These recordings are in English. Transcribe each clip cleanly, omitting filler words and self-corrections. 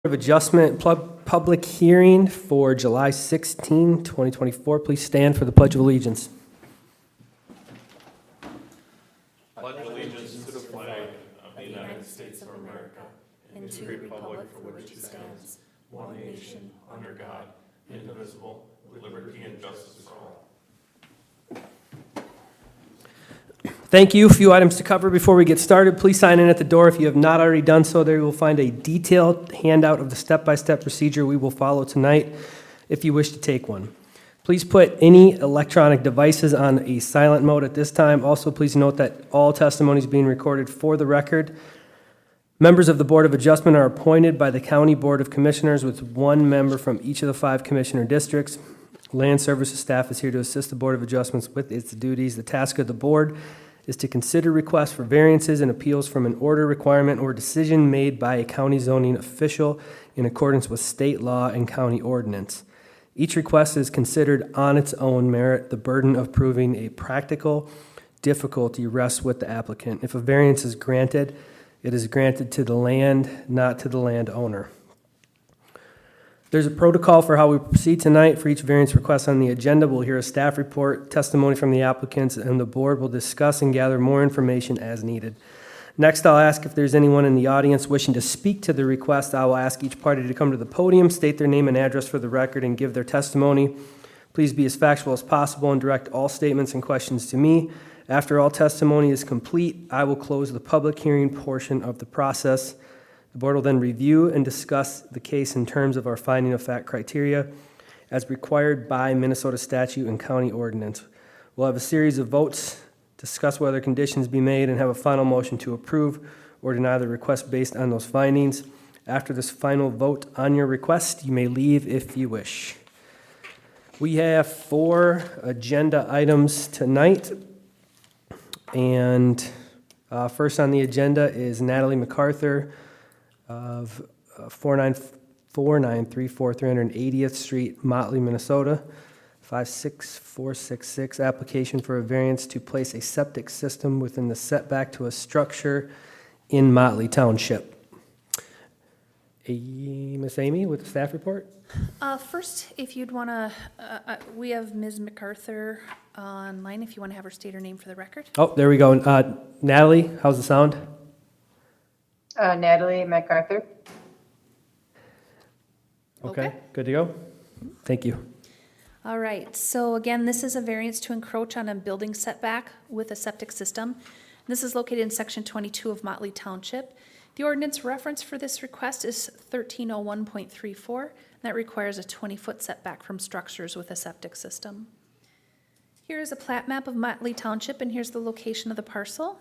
of Adjustment public hearing for July 16, 2024. Please stand for the Pledge of Allegiance. Pledge allegiance to the flag of the United States of America and to the republic for which it stands, one nation, under God, indivisible, with liberty and justice for all. Thank you. A few items to cover before we get started. Please sign in at the door if you have not already done so. There you will find a detailed handout of the step-by-step procedure we will follow tonight if you wish to take one. Please put any electronic devices on a silent mode at this time. Also, please note that all testimony is being recorded for the record. Members of the Board of Adjustment are appointed by the County Board of Commissioners with one member from each of the 5 commissioner districts. Land Services staff is here to assist the Board of Adjustments with its duties. The task of the board is to consider requests for variances and appeals from an order, requirement, or decision made by a county zoning official in accordance with state law and county ordinance. Each request is considered on its own merit. The burden of proving a practical difficulty rests with the applicant. If a variance is granted, it is granted to the land, not to the landowner. There's a protocol for how we proceed tonight. For each variance request on the agenda, we'll hear a staff report, testimony from the applicants, and the board will discuss and gather more information as needed. Next, I'll ask if there's anyone in the audience wishing to speak to the request. I will ask each party to come to the podium, state their name and address for the record, and give their testimony. Please be as factual as possible and direct all statements and questions to me. After all testimony is complete, I will close the public hearing portion of the process. The board will then review and discuss the case in terms of our finding of fact criteria as required by Minnesota statute and county ordinance. We'll have a series of votes, discuss whether conditions be made, and have a final motion to approve or deny the request based on those findings. After this final vote on your request, you may leave if you wish. We have 4 agenda items tonight, and first on the agenda is Natalie MacArthur of 4934 380th Street, Motley, Minnesota, 56466, application for a variance to place a septic system within the setback to a structure in Motley Township. Miss Amy with the staff report. First, if you'd want to, we have Ms. MacArthur online, if you want to have her state her name for the record. Oh, there we go. Natalie, how's the sound? Natalie MacArthur. Okay. Good to go. Thank you. All right, so again, this is a variance to encroach on a building setback with a septic system. This is located in section 22 of Motley Township. The ordinance reference for this request is 1301.34. That requires a 20-foot setback from structures with a septic system. Here is a plat map of Motley Township, and here's the location of the parcel.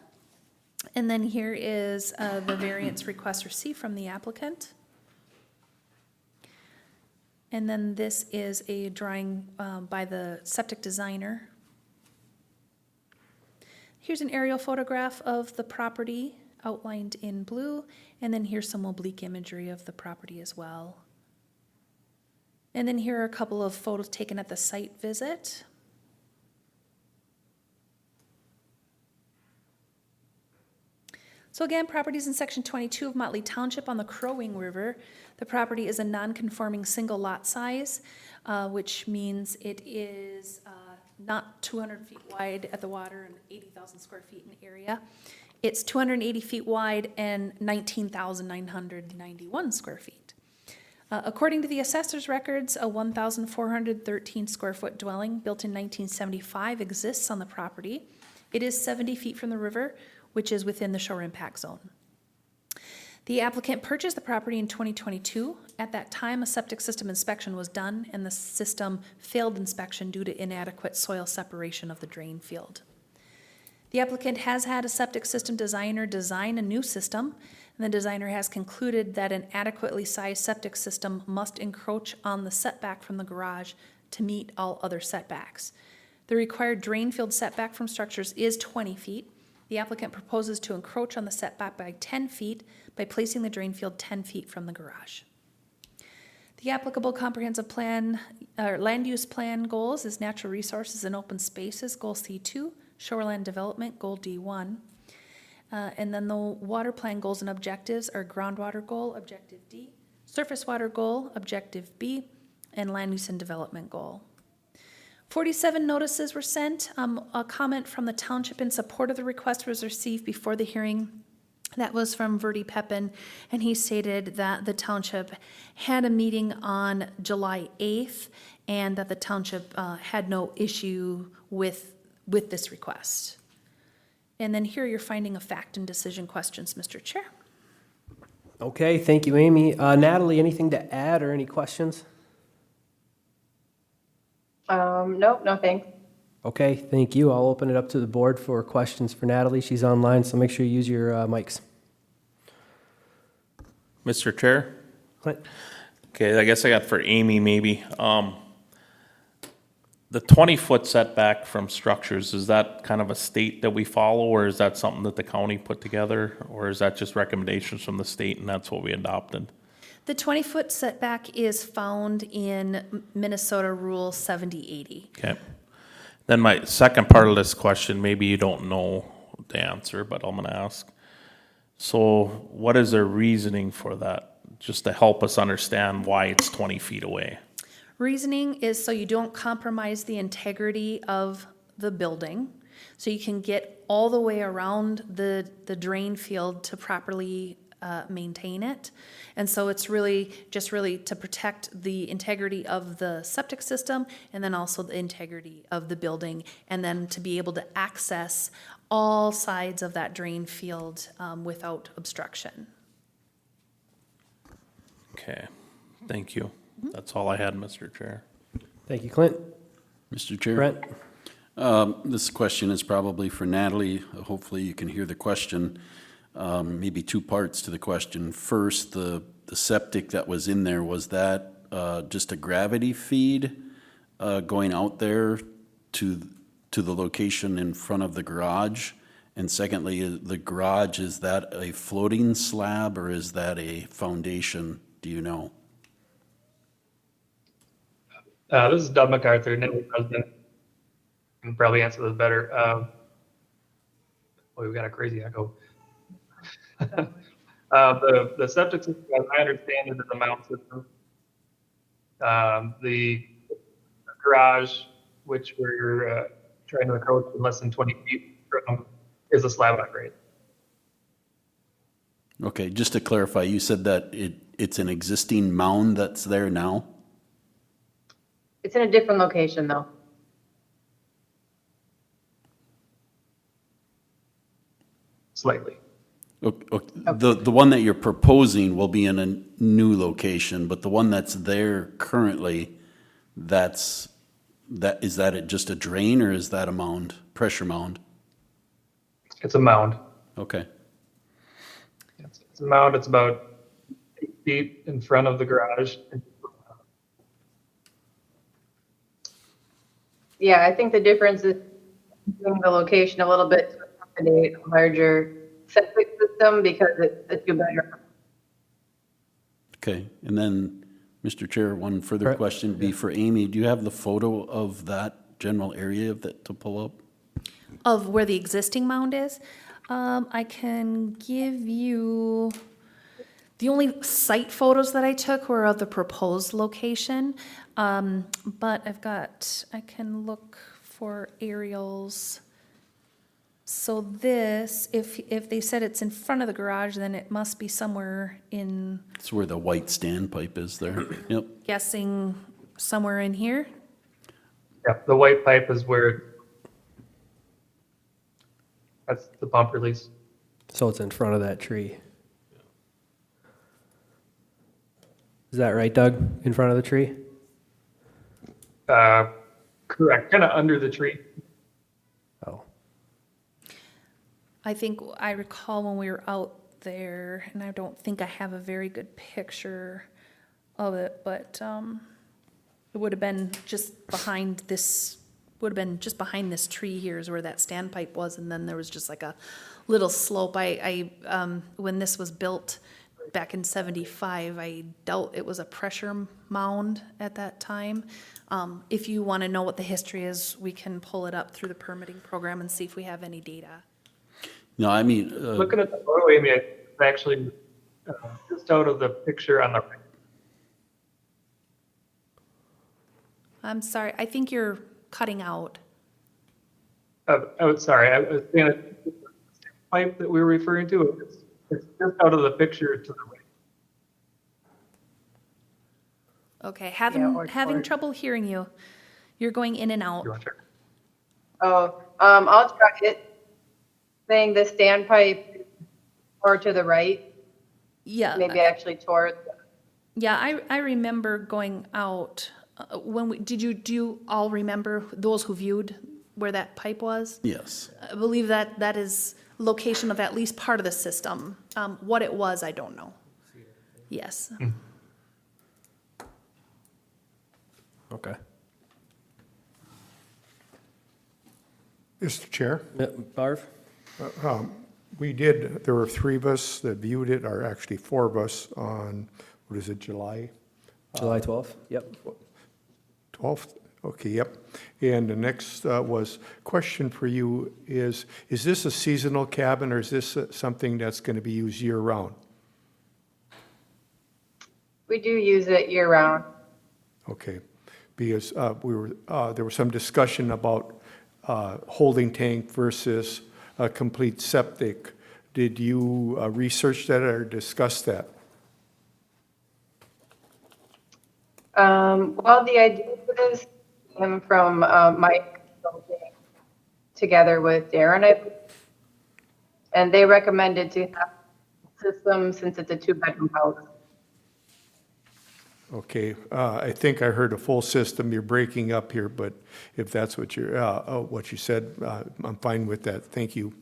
And then here is the variance request received from the applicant. And then this is a drawing by the septic designer. Here's an aerial photograph of the property outlined in blue, and then here's some oblique imagery of the property as well. And then here are a couple of photos taken at the site visit. So again, properties in section 22 of Motley Township on the Crow Wing River. The property is a non-conforming single lot size, which means it is not 200 feet wide at the water and 80,000 square feet in area. It's 280 feet wide and 19,991 square feet. According to the assessor's records, a 1,413 square foot dwelling built in 1975 exists on the property. It is 70 feet from the river, which is within the shore impact zone. The applicant purchased the property in 2022. At that time, a septic system inspection was done, and the system failed inspection due to inadequate soil separation of the drain field. The applicant has had a septic system designer design a new system, and the designer has concluded that an adequately sized septic system must encroach on the setback from the garage to meet all other setbacks. The required drain field setback from structures is 20 feet. The applicant proposes to encroach on the setback by 10 feet by placing the drain field 10 feet from the garage. The applicable comprehensive plan, land use plan goals is natural resources and open spaces, goal C2, shoreland development, goal D1. And then the water plan goals and objectives are groundwater goal, objective D, surface water goal, objective B, and land use and development goal. 47 notices were sent. A comment from the township in support of the request was received before the hearing. That was from Verdi Pepin, and he stated that the township had a meeting on July 8th and that the township had no issue with this request. And then here are your finding of fact and decision questions, Mr. Chair. Okay, thank you, Amy. Natalie, anything to add or any questions? Nope, no thanks. Okay, thank you. I'll open it up to the board for questions for Natalie. She's online, so make sure you use your mics. Mr. Chair? Clint? Okay, I guess I got for Amy maybe. The 20-foot setback from structures, is that kind of a state that we follow, or is that something that the county put together? Or is that just recommendations from the state and that's what we adopted? The 20-foot setback is found in Minnesota Rule 7080. Okay. Then my second part of this question, maybe you don't know the answer, but I'm gonna ask. So what is their reasoning for that? Just to help us understand why it's 20 feet away. Reasoning is so you don't compromise the integrity of the building, so you can get all the way around the drain field to properly maintain it. And so it's really to protect the integrity of the septic system and then also the integrity of the building, and then to be able to access all sides of that drain field without obstruction. Okay, thank you. That's all I had, Mr. Chair. Thank you, Clint. Mr. Chair? Brent? This question is probably for Natalie. Hopefully you can hear the question. Maybe two parts to the question. First, the septic that was in there, was that just a gravity feed going out there to the location in front of the garage? And secondly, the garage, is that a floating slab or is that a foundation? Do you know? This is Doug MacArthur, Nittany president. Can probably answer this better. Boy, we've got a crazy echo. The septic system, as I understand it, is a mound system. The garage, which we're trying to approach in less than 20 feet from, is a slab on grade. Okay, just to clarify, you said that it's an existing mound that's there now? It's in a different location though. Slightly. Okay. The one that you're proposing will be in a new location, but the one that's there currently, is that just a drain or is that a mound, pressure mound? It's a mound. Okay. It's a mound. It's about 8 feet in front of the garage. Yeah, I think the difference is moving the location a little bit to accommodate a larger septic system because it's a 2-bedroom. Okay, and then, Mr. Chair, one further Right. question would be for Amy. Do you have the photo of that general area to pull up? Of where the existing mound is, I can give you, the only site photos that I took were of the proposed location. But I can look for aerials. So this, if they said it's in front of the garage, then it must be somewhere in, It's where the white standpipe is there. Yep. guessing somewhere in here. Yeah, the white pipe is where, that's the pump release. So it's in front of that tree. Is that right, Doug? In front of the tree? Correct, kind of under the tree. Oh, I think I recall when we were out there, and I don't think I have a very good picture of it, but it would have been just behind this, tree here is where that standpipe was, and then there was just like a little slope. When this was built back in 75, I doubt it was a pressure mound at that time. If you want to know what the history is, we can pull it up through the permitting program and see if we have any data. No, I mean, Looking at the photo, Amy, it's actually just out of the picture on the right. I'm sorry, I think you're cutting out. Sorry, I was saying that the pipe that we were referring to, it's just out of the picture to the right. Okay, or having toward- trouble hearing you. You're going in and out. You want to check? Oh, I'll try it. Saying the standpipe or to the right, Yeah. maybe actually toward, Yeah, I remember going out, do you all remember, those who viewed, where that pipe was? Yes. I believe that is location of at least part of the system. What it was, I don't know. Yes. Okay. Mr. Chair, Barv? there were 3 of us that viewed it, or actually 4 of us on, what is it, July July 12th? Yep. 12th? Okay, yep. And the next question for you is this a seasonal cabin, or is this something that's going to be used year-round? we do use it year round. Okay, because there was some discussion about holding tank versus a complete septic. Did you research that or discuss that? Well, the idea for this came from Mike consulting together with Darren, and they recommended to have a system since it's a 2-bedroom house. Okay, I think I heard a full system. You're breaking up here, but if that's what you said, I'm fine with that. Thank you.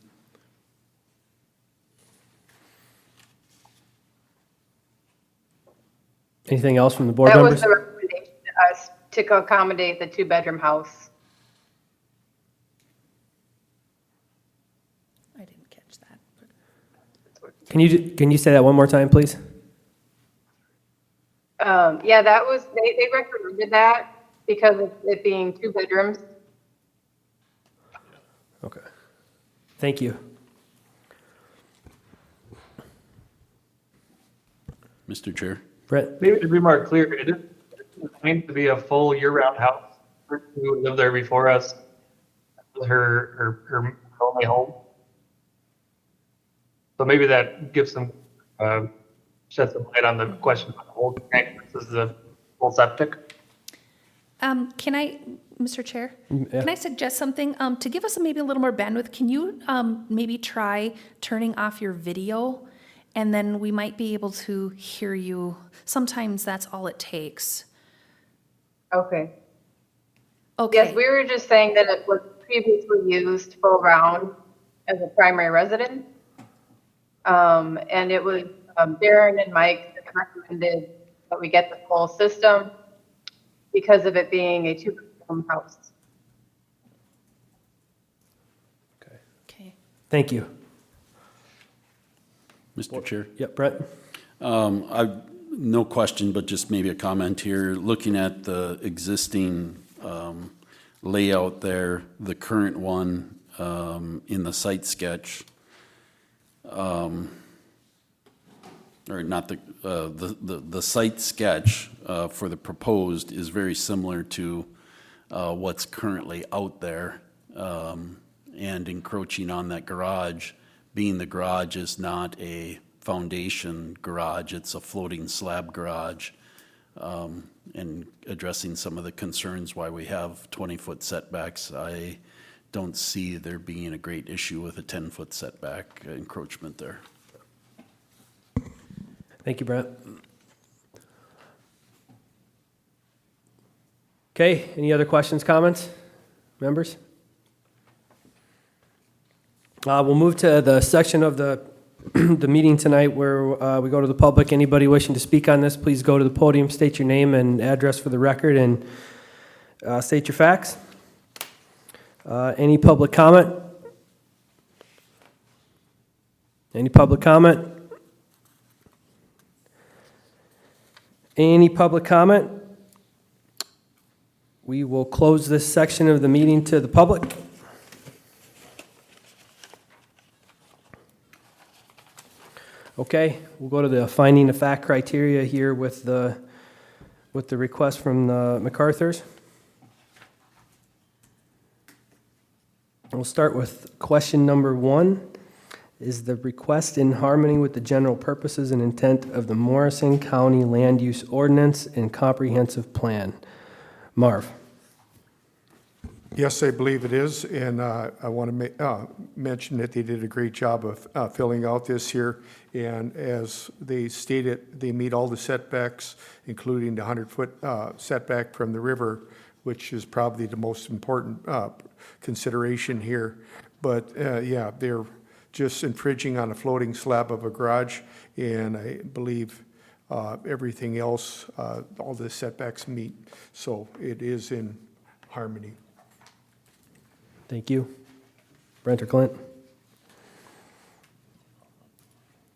Anything else from the board That members? was the recommendation to us to accommodate the 2-bedroom house. I didn't catch that. Can you say that one more time, please? Yeah, that was, they recommended that because of it being 2 bedrooms. Okay. Thank you. Mr. Chair? Brett? Maybe to be more clear, it is designed to be a full year-round house. The person who lived there before us, that was her only home. So maybe that gives some, shed some light on the question about the whole tank versus the full septic. Can I, Mr. Chair? Yeah. Can I suggest something? To give us maybe a little more bandwidth, can you maybe try turning off your video? And then we might be able to hear you. Sometimes that's all it takes. Okay. Okay. Yes, we were just saying that it was previously used full round as a primary residence. And it was Darren and Mike that recommended that we get the full system because of it being a 2-bedroom house. Okay. Thank you. Mr. Chair? Yep, Brett? No question, but just maybe a comment here. Looking at the existing layout there, the current one in the site sketch, or not the site sketch for the proposed is very similar to what's currently out there, and encroaching on that garage, being the garage is not a foundation garage, it's a floating slab garage, and addressing some of the concerns why we have 20-foot setbacks. I don't see there being a great issue with a 10-foot setback encroachment there. Thank you, Brett. Okay, any other questions, comments, members? We'll move to the section of the meeting tonight where we go to the public. Anybody wishing to speak on this, please go to the podium, state your name and address for the record, and state your facts. Any public comment? Any public comment? Any public comment? We will close this section of the meeting to the public. Okay, we'll go to the finding of fact criteria here with the request from the MacArthur's. We'll start with question number 1. Is the request in harmony with the general purposes and intent of the Morrison County Land Use Ordinance and Comprehensive Plan? Marv? Yes, I believe it is, and I want to mention that they did a great job of filling out this here, and as they stated, they meet all the setbacks, including the 100-foot setback from the river, which is probably the most important consideration here. But yeah, they're just infringing on a floating slab of a garage, and I believe everything else, all the setbacks meet, so it is in harmony. Thank you. Brent or Clint?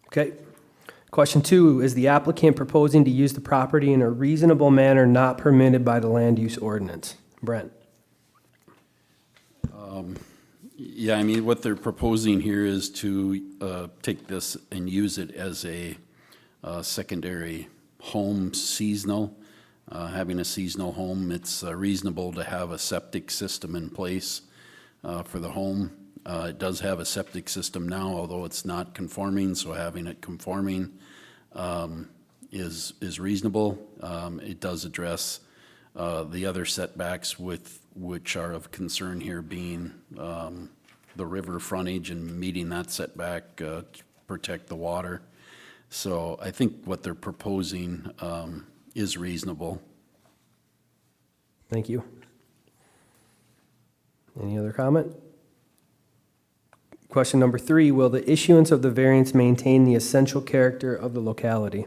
Okay. Question 2, is the applicant proposing to use the property in a reasonable manner not permitted by the land use ordinance? Brent? Yeah, I mean, what they're proposing here is to take this and use it as a secondary home seasonal. Having a seasonal home, it's reasonable to have a septic system in place for the home. It does have a septic system now, although it's not conforming, so having it conforming is reasonable. It does address the other setbacks which are of concern here being the river frontage and meeting that setback to protect the water. So I think what they're proposing is reasonable. Thank you. Any other comment? Question number 3, will the issuance of the variance maintain the essential character of the locality?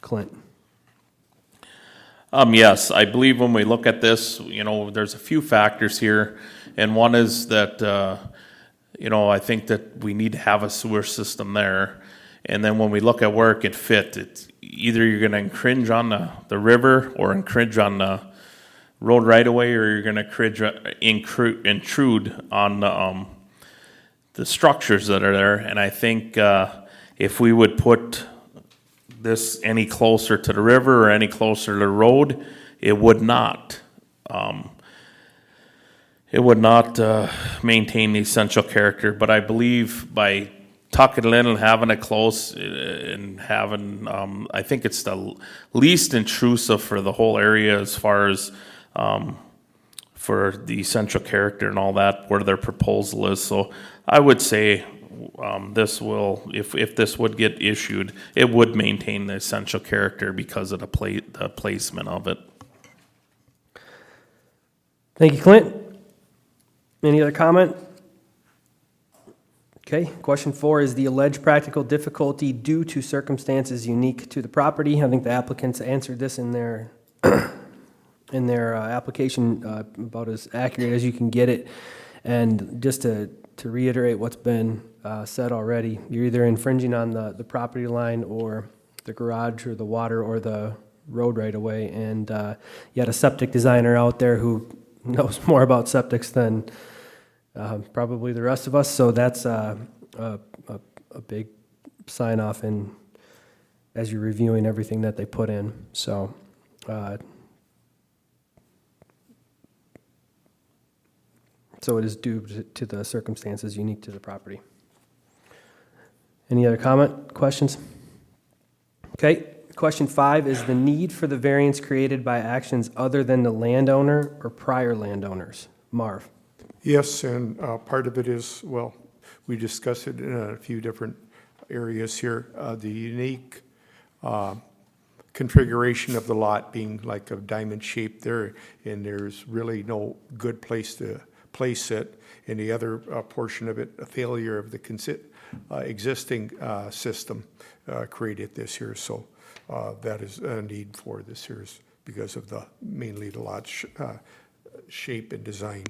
Clint? Yes, I believe when we look at this, there's a few factors here, and one is that, I think that we need to have a sewer system there, and then when we look at where it could fit, it's either you're going to infringe on the river or infringe on the road right away, or you're going to intrude on the structures that are there, and I think if we would put this any closer to the river or any closer to the road, it would not maintain the essential character. But I believe by tucking it in and having it close and having, I think it's the least intrusive for the whole area as far as for the essential character and all that, where their proposal is. So I would say this will, if this would get issued, it would maintain the essential character because of the placement of it. Thank you, Clint. Any other comment? Okay, question 4, is the alleged practical difficulty due to circumstances unique to the property? I think the applicants answered this in their application about as accurate as you can get it. And just to reiterate what's been said already, you're either infringing on the property line or the garage or the water or the road right away. And you had a septic designer out there who knows more about septics than probably the rest of us. So that's a big sign off in as you're reviewing everything that they put in. So so it is due to the circumstances unique to the property. Any other questions? Okay, question 5, is the need for the variance created by actions other than the landowner or prior landowners? Marv? Yes, and part of it is, well, we discussed it in a few different areas here. The unique configuration of the lot being like a diamond shape there, and there's really no good place to place it. And the other portion of it, a failure of the existing system created this here. So that is a need for this here because of mainly the lot shape and design,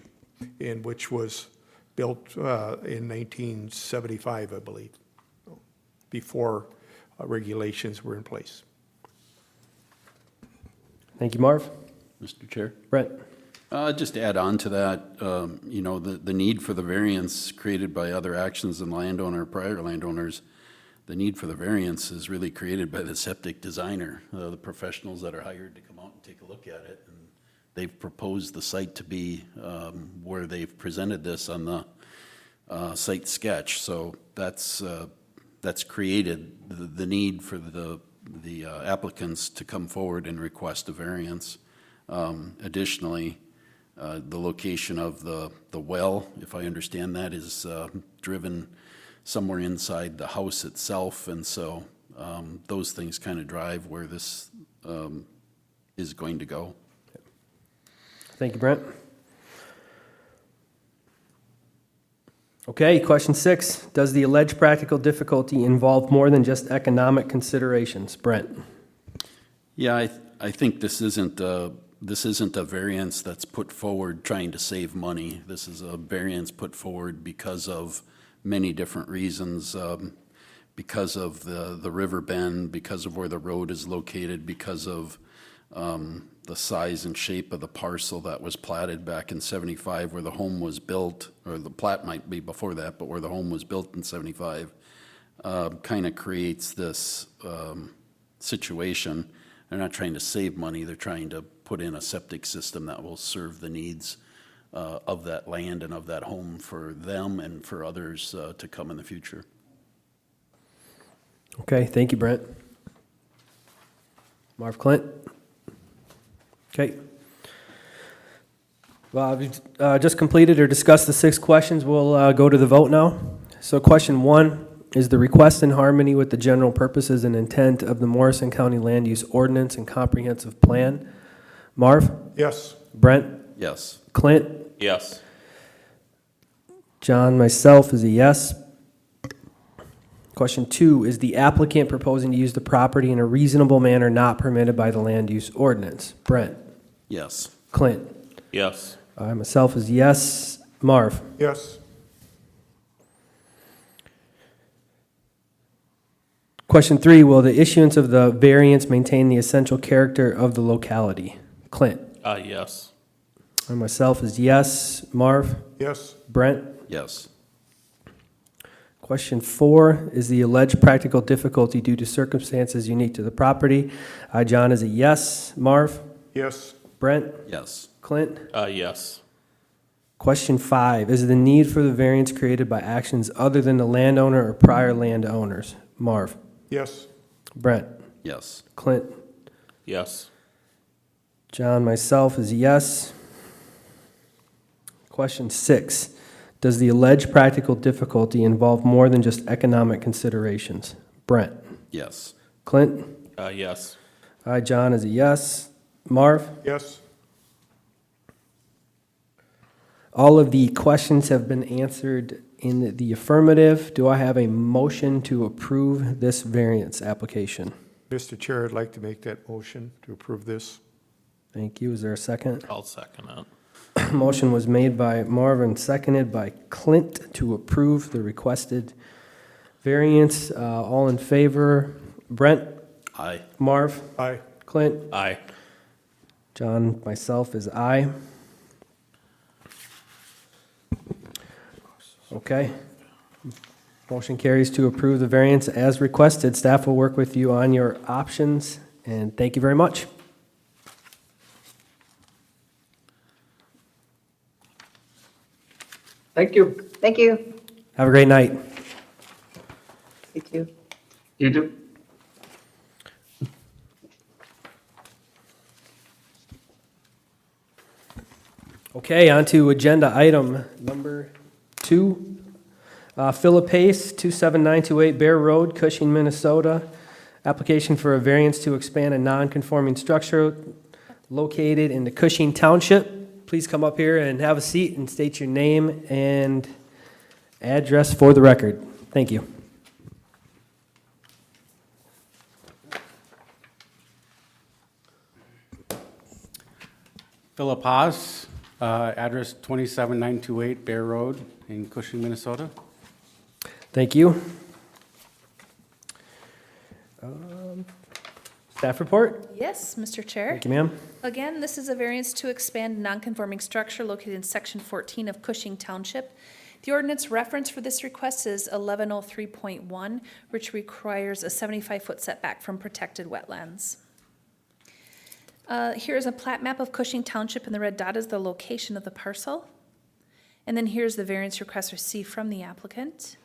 and which was built in 1975, I believe, before regulations were in place. Thank you, Marv. Mr. Chair? Brent? Just to add on to that, the need for the variance created by other actions than landowner or prior landowners, the need for the variance is really created by the septic designer, the professionals that are hired to come out and take a look at it. And they've proposed the site to be where they've presented this on the site sketch. So that's created the need for the applicants to come forward and request a variance. Additionally, the location of the well, if I understand that, is driven somewhere inside the house itself, and so those things kind of drive where this is going to go. Thank you, Brent. Okay, question 6. Does the alleged practical difficulty involve more than just economic considerations? Brent? Yeah, I think this isn't a variance that's put forward trying to save money. This is a variance put forward because of many different reasons, because of the river bend, because of where the road is located, because of the size and shape of the parcel that was platted back in 75 where the home was built, or the plat might be before that, but where the home was built in 75, kind of creates this situation. They're not trying to save money, they're trying to put in a septic system that will serve the needs of that land and of that home for them and for others to come in the future. Okay, thank you, Brent. Marv Clint? Okay. Well, we've just completed or discussed the 6 questions. We'll go to the vote now. So question 1, is the request in harmony with the general purposes and intent of the Morrison County Land Use Ordinance and Comprehensive Plan? Marv? Yes. Brent? Yes. Clint? Yes. John, myself is a yes. Question 2, is the applicant proposing to use the property in a reasonable manner not permitted by the land use ordinance? Brent? Yes. Clint? Yes. I myself is yes. Marv? Yes. Question 3, will the issuance of the variance maintain the essential character of the locality? Clint? Yes. I myself is yes. Marv? Yes. Brent? Yes. Question 4, is the alleged practical difficulty due to circumstances unique to the property? John is a yes. Marv? Yes. Brent? Yes. Clint? Yes. Question 5, is the need for the variance created by actions other than the landowner or prior landowners? Marv? Yes. Brent? Yes. Clint? Yes. John, myself is yes. Question 6, does the alleged practical difficulty involve more than just economic considerations? Brent? Yes. Clint? Yes. John is a yes. Marv? Yes. All of the questions have been answered in the affirmative. Do I have a motion to approve this variance application? Mr. Chair, I'd like to make that motion to approve this. Thank you. Is there a second? I'll second it. Motion was made by Marvin, seconded by Clint to approve the requested variance. All in favor? Brent? Aye. Marv? Aye. Clint? Aye. John, myself is aye. Okay. Motion carries to approve the variance as requested. Staff will work with you on your options, and thank you very much. Thank you. Thank you. Have a great night. You too. You too. Okay, on to agenda item number 2. Philip Pace, 27928 Bear Road, Cushing, Minnesota. Application for a variance to expand a non-conforming structure located in the Cushing Township. Please come up here and have a seat and state your name and address for the record. Thank you. Philip Haas, address 27928 Bear Road in Cushing, Minnesota. Thank you. Staff report? Yes, Mr. Chair. Thank you, ma'am. Again, this is a variance to expand a non-conforming structure located in Section 14 of Cushing Township. The ordinance reference for this request is 1103.1, which requires a 75-foot setback from protected wetlands. Here's a plat map of Cushing Township, and the red dot is the location of the parcel. And then here's the variance request received from the applicant.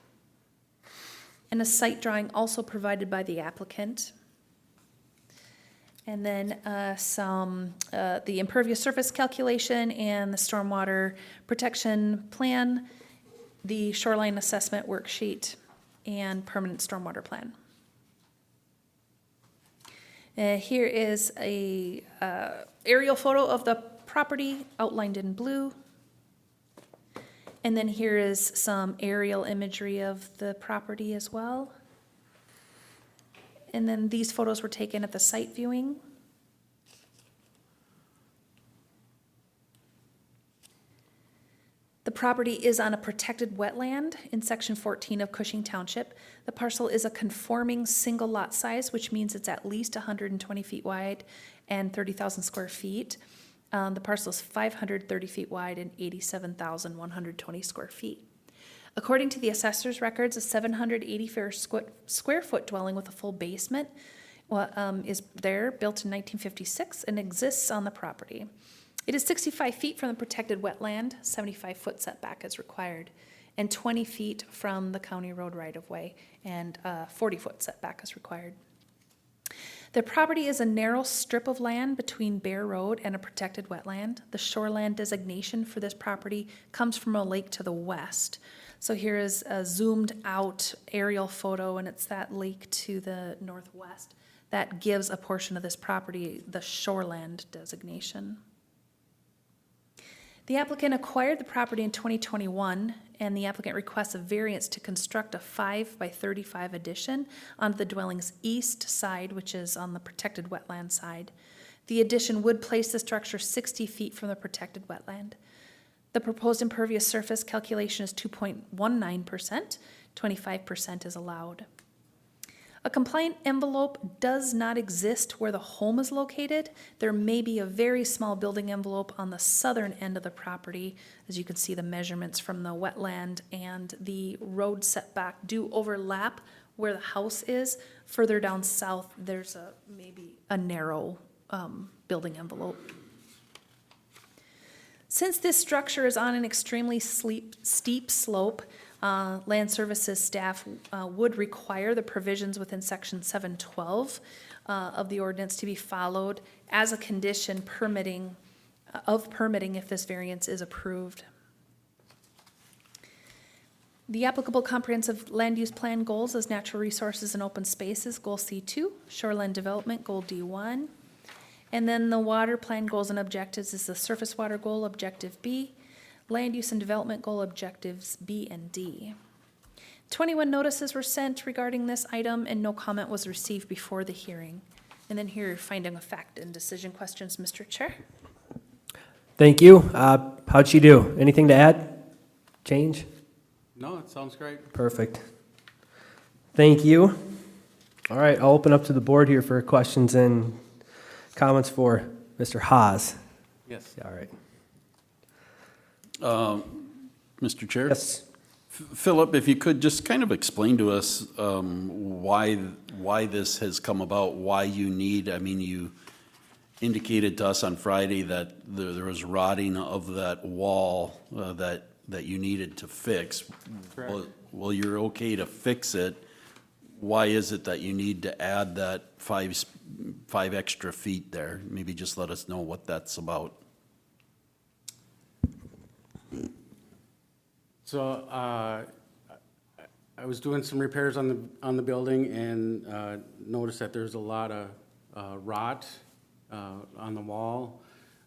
And a site drawing also provided by the applicant. And then the impervious surface calculation and the stormwater protection plan, the shoreline assessment worksheet, and permanent stormwater plan. Here is a aerial photo of the property outlined in blue. And then here is some aerial imagery of the property as well. And then these photos were taken at the site viewing. The property is on a protected wetland in section 14 of Cushing Township. The parcel is a conforming single lot size, which means it's at least 120 feet wide and 30,000 square feet. The parcel is 530 feet wide and 87,120 square feet. According to the assessor's records, a 784 square foot dwelling with a full basement is there, built in 1956, and exists on the property. It is 65 feet from the protected wetland, 75-foot setback is required, and 20 feet from the county road right-of-way, and 40-foot setback is required. The property is a narrow strip of land between Bear Road and a protected wetland. The shoreland designation for this property comes from a lake to the west. So here is a zoomed out aerial photo, and it's that lake to the northwest that gives a portion of this property the shoreland designation. The applicant acquired the property in 2021, and the applicant requests a variance to construct a 5 by 35 addition on the dwelling's east side, which is on the protected wetland side. The addition would place the structure 60 feet from the protected wetland. The proposed impervious surface calculation is 2.19%, 25% is allowed. A compliant envelope does not exist where the home is located. There may be a very small building envelope on the southern end of the property. As you can see, the measurements from the wetland and the road setback do overlap where the house is. Further down south, there's maybe a narrow building envelope. Since this structure is on an extremely steep slope, Land Services staff would require the provisions within section 712 of the ordinance to be followed as a condition permitting if this variance is approved. The applicable comprehensive land use plan goals is natural resources and open spaces, goal C2, shoreline development, goal D1. And then the water plan goals and objectives is the surface water goal, objective B, land use and development goal, objectives B and D. 21 notices were sent regarding this item, and no comment was received before the hearing. And then here are finding of fact and decision questions, Mr. Chair. Thank you. How'd she do? Anything to add? Change? No, it sounds great. Perfect. Thank you. All right, I'll open up to the board here for questions and comments for Mr. Haas. Yes. All right. Mr. Chair? Yes. Philip, if you could just kind of explain to us why this has come about, why you need, I mean, you indicated to us on Friday that there was rotting of that wall that you needed to fix. Correct. Well, you're okay to fix it. Why is it that you need to add that five extra feet there? Maybe just let us know what that's about. So I was doing some repairs on the building and noticed that there's a lot of rot on the wall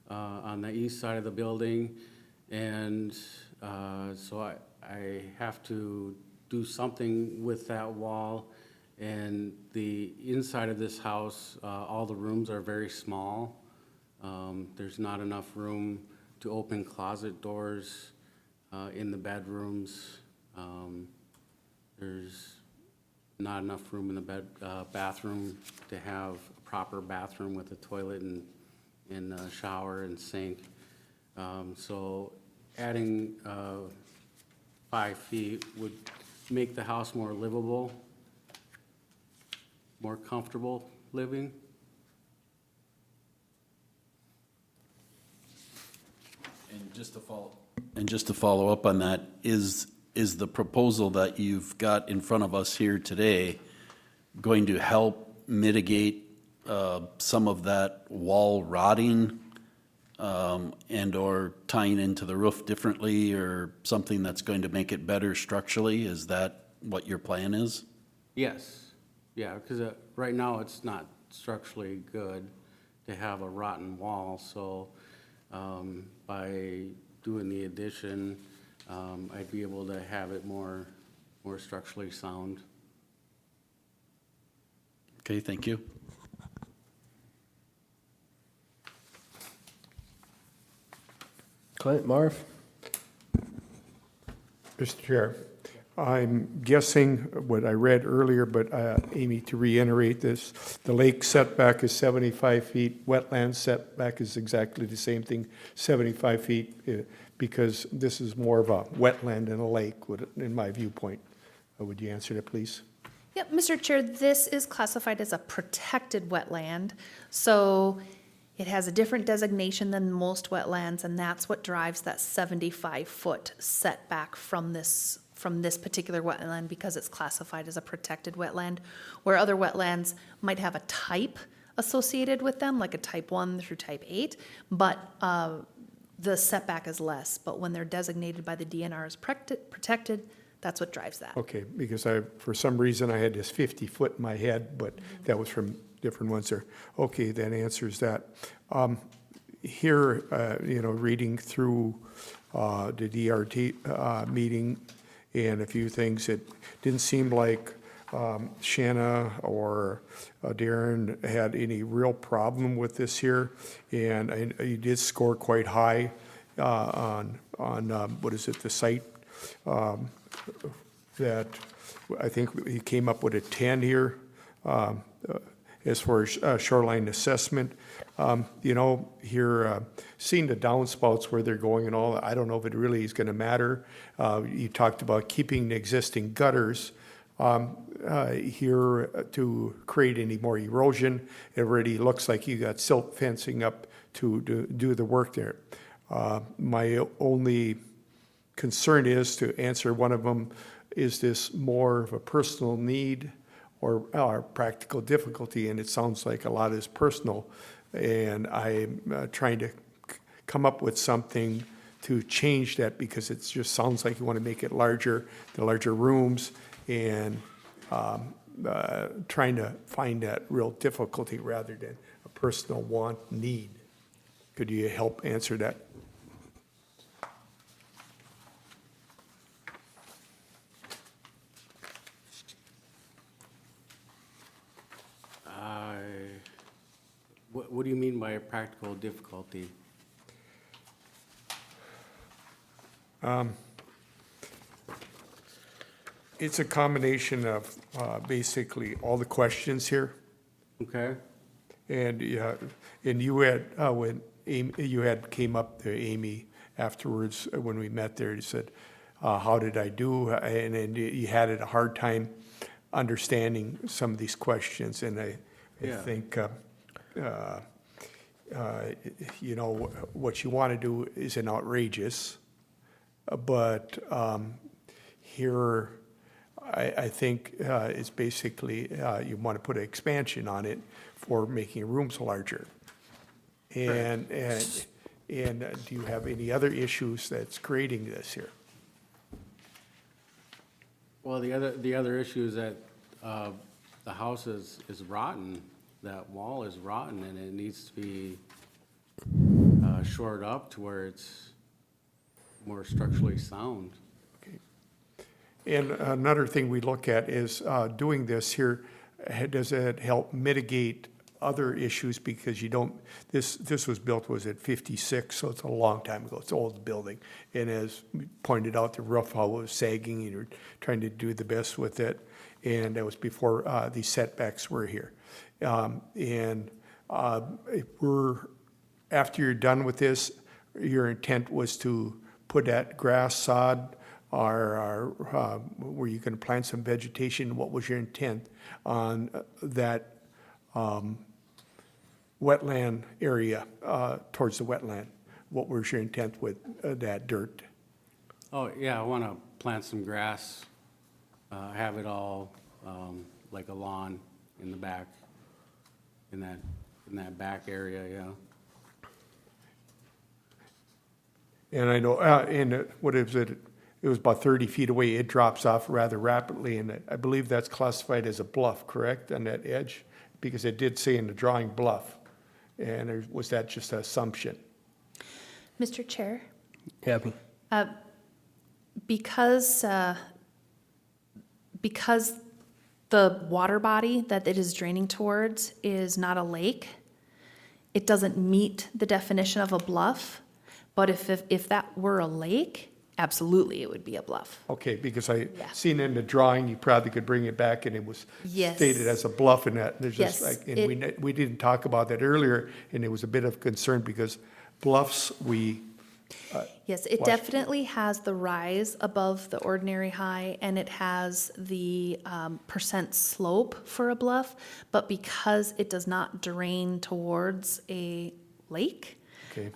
on the east side of the building, and so I have to do something with that wall. And the inside of this house, all the rooms are very small. There's not enough room to open closet doors in the bedrooms. There's not enough room in the bathroom to have a proper bathroom with a toilet and a shower and sink. So adding 5 feet would make the house more livable, more comfortable living. And just to follow up on that, is the proposal that you've got in front of us here today going to help mitigate some of that wall rotting and/or tying into the roof differently, or something that's going to make it better structurally? Is that what your plan is? Yes, yeah, because right now it's not structurally good to have a rotten wall, so by doing the addition, I'd be able to have it more structurally sound. Okay, thank you. Clint, Marv? Mr. Chair, I'm guessing what I read earlier, but Amy, to reiterate this, the lake setback is 75 feet, wetland setback is exactly the same thing, 75 feet, because this is more of a wetland than a lake, in my viewpoint. Would you answer that, please? Yep, Mr. Chair, this is classified as a protected wetland, so it has a different designation than most wetlands, and that's what drives that 75-foot setback from this particular wetland, because it's classified as a protected wetland, where other wetlands might have a type associated with them, like a type 1 through type 8, but the setback is less. But when they're designated by the DNR as protected, that's what drives that. Okay, because for some reason, I had this 50-foot in my head, but that was from different ones there. Okay, that answers that. Here, reading through the DRT meeting and a few things, it didn't seem like Shanna or Darren had any real problem with this here, and you did score quite high on what is it, the site, that I think he came up with a 10 here as far as shoreline assessment. Here, seeing the downspouts where they're going and all, I don't know if it really is going to matter. You talked about keeping the existing gutters here to create any more erosion. It already looks like you got silt fencing up to do the work there. My only concern is, to answer one of them, is this more of a personal need or practical difficulty? And it sounds like a lot is personal. And I'm trying to come up with something to change that, because it just sounds like you want to make it larger, the larger rooms, and trying to find that real difficulty rather than a personal want, need. Could you help answer that? What do you mean by a practical difficulty? It's a combination of basically all the questions here. Okay, And you had, when you had came up to Amy afterwards, when we met there, you said, how did I do? And you had a hard time understanding some of these questions. And I think, what you want to do isn't outrageous. But here, I think it's basically, you want to put an expansion on it for making rooms larger. And do you have any other issues that's creating this here? well, the other issue is that the house is rotten. That wall is rotten, and it needs to be shored up to where it's more structurally sound. And another thing we look at is doing this here, does it help mitigate other issues? Because you don't, this was built, was it 56, so it's a long time ago. It's an old building. And as we pointed out, the roof was sagging, and you're trying to do the best with it. And that was before these setbacks were here. After you're done with this, your intent was to put that grass sod were you going to plant some vegetation? What was your intent on that wetland area, towards the wetland? What was your intent with that dirt? Oh, yeah, I want to plant some grass, have it all like a lawn in the back, in that back area, yeah. And I know, what is it? It was about 30 feet away. It drops off rather rapidly, and I believe that's classified as a bluff, correct, on that edge? Because it did say in the drawing bluff. And was that just an assumption? Mr. Chair, Happy. because the water body that it is draining towards is not a lake, it doesn't meet the definition of a bluff. But if that were a lake, absolutely it would be a bluff. Okay, because I Yeah. seen in the drawing, you probably could bring it back, and it was Yes. stated as a bluff in that. There's just Yes, like, and we didn't talk about that earlier, and it was a bit of concern because bluffs, Yes, it Watch. definitely has the rise above the ordinary high, and it has the percent slope for a bluff, but because it does not drain towards a lake, okay,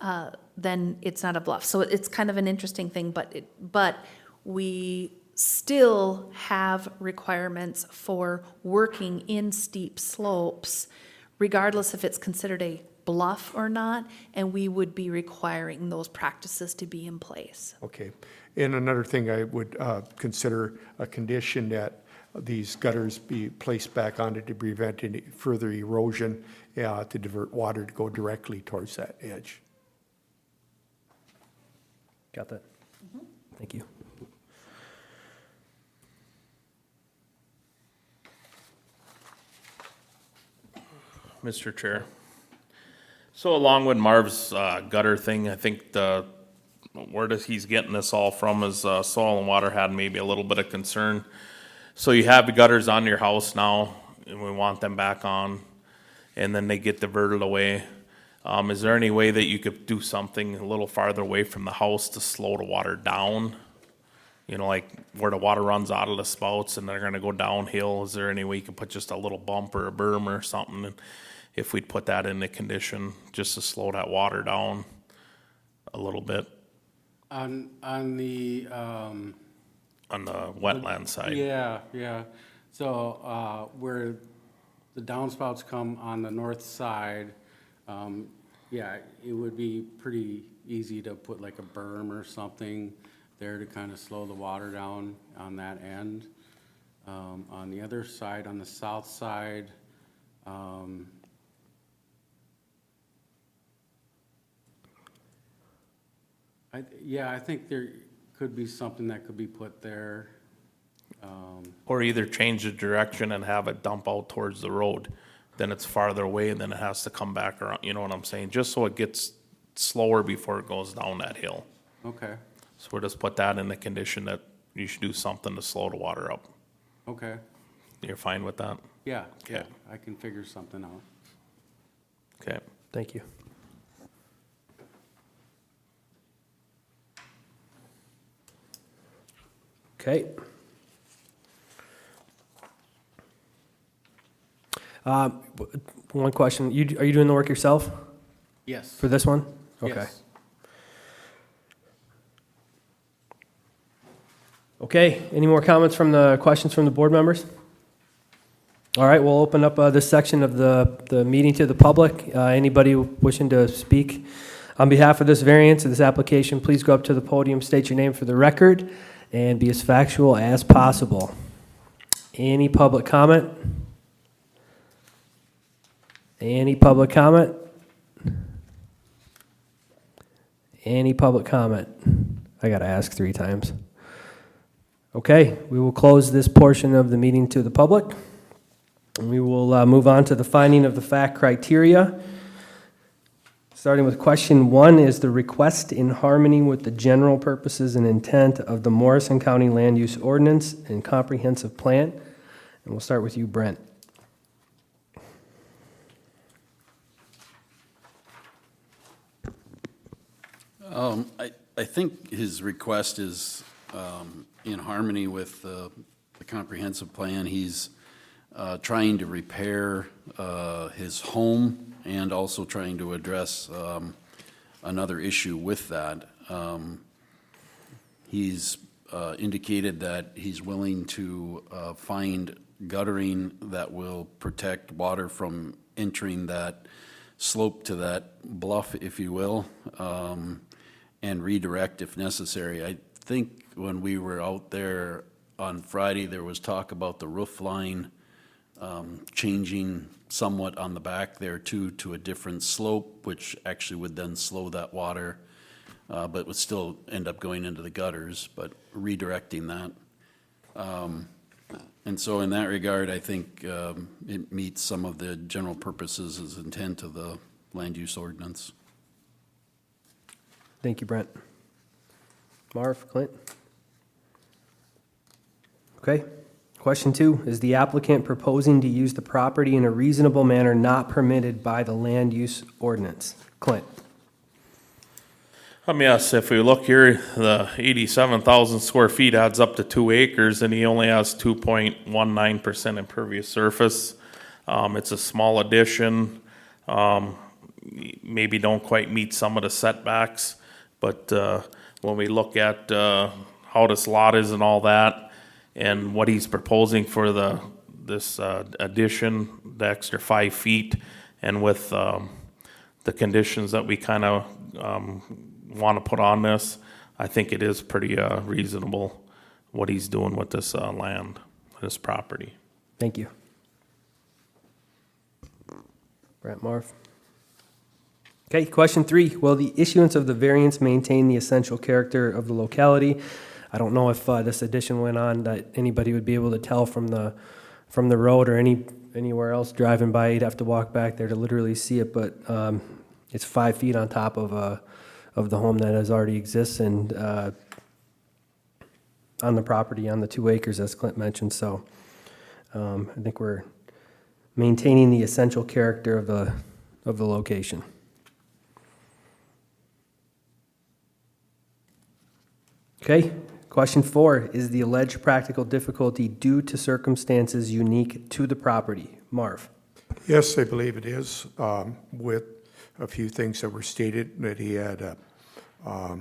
then it's not a bluff. So it's kind of an interesting thing, but we still have requirements for working in steep slopes, regardless if it's considered a bluff or not, and we would be requiring those practices to be in place. okay. And another thing I would consider a condition that these gutters be placed back on it to prevent any further erosion, to divert water to go directly towards that edge. Got that? Thank you. Mr. Chair. So along with Marv's gutter thing, I think where he's getting this all from is Soil and Water had maybe a little bit of concern. So you have the gutters on your house now, and we want them back on, and then they get diverted away. Is there any way that you could do something a little farther away from the house to slow the water down? You know, like where the water runs out of the spouts and they're gonna go downhill, is there any way you could put just a little bump or a berm or something? And if we'd put that in the condition, just to slow that water down a little bit On the, on the wetland side. yeah. So, where the downspouts come on the north side, yeah, it would be pretty easy to put like a berm or something there to kind of slow the water down on that end. On the other side, on the south side, I think there could be something that could be put there. Or either change the direction and have it dump out towards the road. Then it's farther away and then it has to come back around, you know what I'm saying? Just so it gets slower before it goes down that hill. Okay, So we'll just put that in the condition that you should do something to slow the water up. okay, You're fine with that? yeah, Okay. I can figure something out. Okay. Thank you. Okay. One question. Are you doing the work yourself Yes. for this one? Okay. Yes. Okay, any more comments questions from the board members? All right, we'll open up this section of the meeting to the public. Anybody wishing to speak on behalf of this variance of this application, please go up to the podium, state your name for the record, and be as factual as possible. Any public comment? Any public comment? Any public comment? I gotta ask 3 times. Okay, we will close this portion of the meeting to the public. And we will move on to the finding of the fact criteria. Starting with question 1, is the request in harmony with the general purposes and intent of the Morrison County Land Use Ordinance and Comprehensive Plan? And we'll start with you, Brent. I think his request is in harmony with the comprehensive plan. He's trying to repair his home and also trying to address another issue with that. He's indicated that he's willing to find guttering that will protect water from entering that slope to that bluff, if you will, and redirect if necessary. I think when we were out there on Friday, there was talk about the roof line changing somewhat on the back there too, to a different slope, which actually would then slow that water, but would still end up going into the gutters, but redirecting that. And so in that regard, I think it meets some of the general purposes as intent of the land use ordinance. Thank you, Brent. Marv, Clint? Okay. Question 2, is the applicant proposing to use the property in a reasonable manner not permitted by the land use ordinance? Clint? Yes, if we look here, the 87,000 square feet adds up to 2 acres, and he only has 2.19% impervious surface. It's a small addition, maybe don't quite meet some of the setbacks, but when we look at how this lot is and all that, and what he's proposing for this addition, the extra 5 feet, and with the conditions that we kind of want to put on this, I think it is pretty reasonable what he's doing with this land, this property. Thank you. Brent, Marv? Okay, question 3, will the issuance of the variance maintain the essential character of the locality? I don't know if this addition went on that anybody would be able to tell from the road or anywhere else driving by. You'd have to walk back there to literally see it, but it's 5 feet on top of the home that has already exists and on the property on the 2 acres, as Clint mentioned. So I think we're maintaining the essential character of the location. Okay. Question 4, is the alleged practical difficulty due to circumstances unique to the property? Marv? Yes, I believe it is, with a few things that were stated, that he had a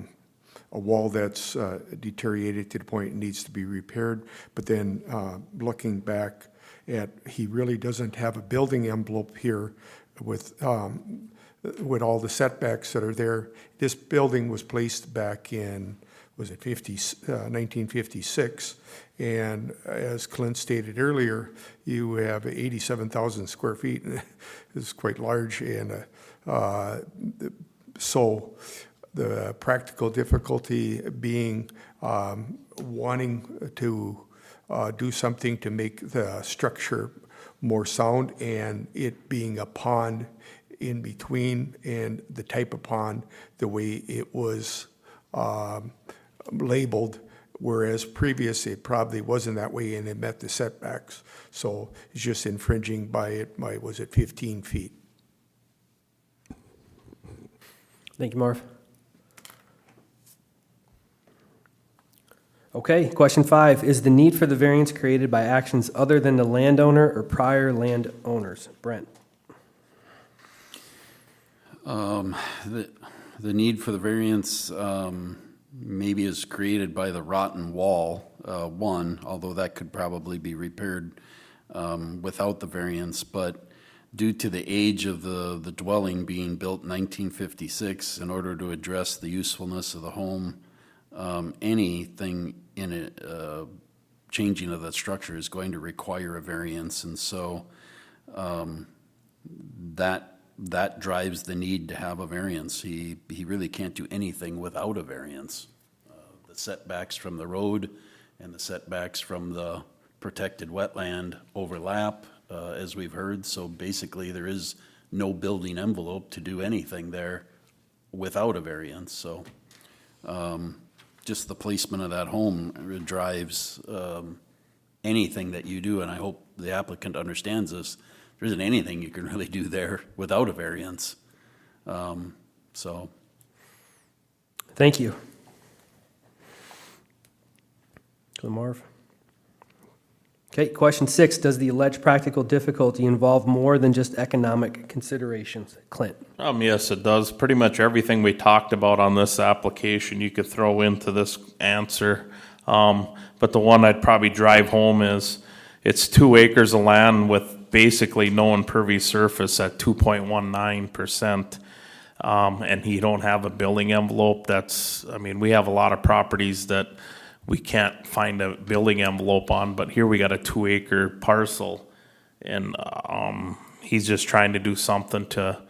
wall that's deteriorated to the point it needs to be repaired, but then looking back at, he really doesn't have a building envelope here with all the setbacks that are there. This building was placed back in, was it 1956, and as Clint stated earlier, you have 87,000 square feet. It's quite large, and so the practical difficulty being wanting to do something to make the structure more sound, and it being a pond in between, and the type of pond, the way it was labeled, whereas previously it probably wasn't that way and it met the setbacks. So it's just infringing by, was it 15 feet? Thank you, Marv. Okay, question 5, is the need for the variance created by actions other than the landowner or prior landowners? Brent? The need for the variance maybe is created by the rotten wall, one, although that could probably be repaired without the variance, but due to the age of the dwelling being built in 1956, in order to address the usefulness of the home, anything in it, changing of that structure is going to require a variance, and so that drives the need to have a variance. He really can't do anything without a variance. The setbacks from the road and the setbacks from the protected wetland overlap, as we've heard, so basically there is no building envelope to do anything there without a variance. So just the placement of that home drives anything that you do, and I hope the applicant understands this. There isn't anything you can really do there without a variance. Thank you. Actually, Marv. Okay, question 6, does the alleged practical difficulty involve more than just economic considerations? Clint? Yes, it does. Pretty much everything we talked about on this application, you could throw into this answer. But the one I'd probably drive home is, it's 2 acres of land with basically no impervious surface at 2.19%. And you don't have a building envelope. We have a lot of properties that we can't find a building envelope on, but here we got a 2-acre parcel. And he's just trying to do something to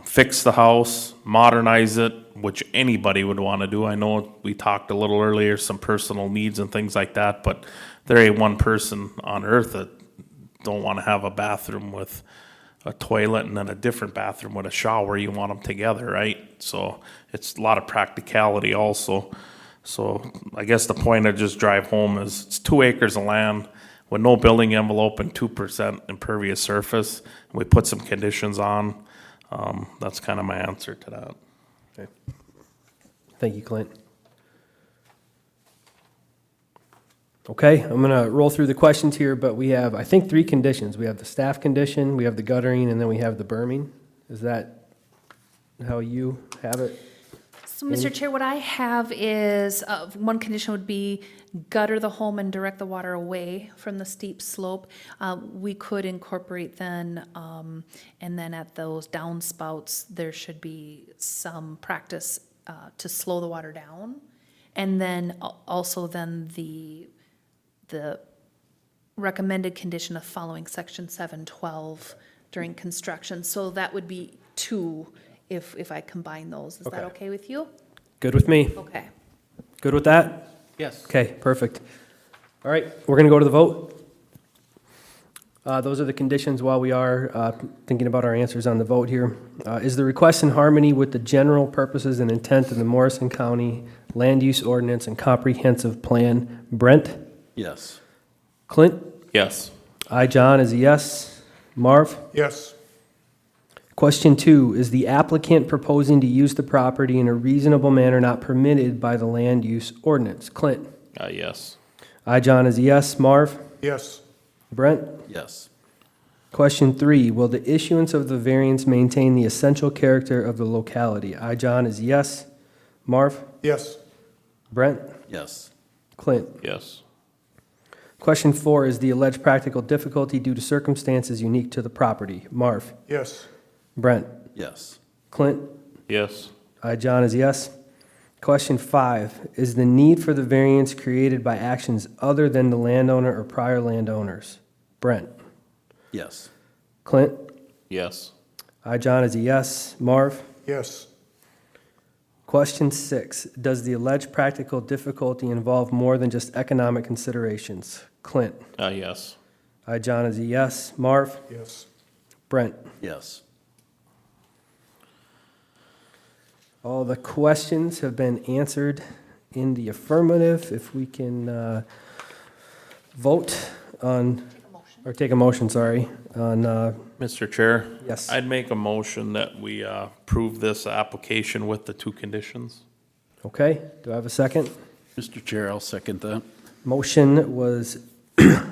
fix the house, modernize it, which anybody would want to do. I know we talked a little earlier, some personal needs and things like that, but there ain't one person on earth that don't want to have a bathroom with a toilet and then a different bathroom with a shower. You want them together, right? So it's a lot of practicality also. So I guess the point I just drive home is, it's 2 acres of land with no building envelope and 2% impervious surface. We put some conditions on. That's kind of my answer to that. Okay. Thank you, Clint. Okay, I'm going to roll through the questions here, but we have, I think, 3 conditions. We have the staff condition, we have the guttering, and then we have the berming. Is that how you have it? So, Mr. Chair, what I have is, one condition would be gutter the home and direct the water away from the steep slope. We could incorporate then, and then at those downspouts, there should be some practice to slow the water down. And then also then the recommended condition of following section 712 during construction. So that would be 2 if I combine those. Is that okay with you? Good with me. Okay. Good with that? Yes. Okay, perfect. All right, we're going to go to the vote. Those are the conditions while we are thinking about our answers on the vote here. Is the request in harmony with the general purposes and intent of the Morrison County Land Use Ordinance and Comprehensive Plan? Brent? Yes. Clint? Yes. I, John, is a yes. Marv? Yes. Question 2, is the applicant proposing to use the property in a reasonable manner not permitted by the land use ordinance? Clint? Yes. I, John, is a yes. Marv? Yes. Brent? Yes. Question 3, will the issuance of the variance maintain the essential character of the locality? I, John, is yes. Marv? Yes. Brent? Yes. Clint? Yes. Question 4, is the alleged practical difficulty due to circumstances unique to the property? Marv? Yes. Brent? Yes. Clint? Yes. I, John, is yes. Question 5, is the need for the variance created by actions other than the landowner or prior landowners? Brent? Yes. Clint? Yes. I, John, is a yes. Marv? Yes. Question 6, does the alleged practical difficulty involve more than just economic considerations? Clint? Yes. I, John, is a yes. Marv? Yes. Brent? Yes. All the questions have been answered in the affirmative. If we can vote on, or take a motion, sorry, on, Mr. Chair? yes. I'd make a motion that we approve this application with the 2 conditions. Okay, do I have a second? Mr. Chair, I'll second that. Motion was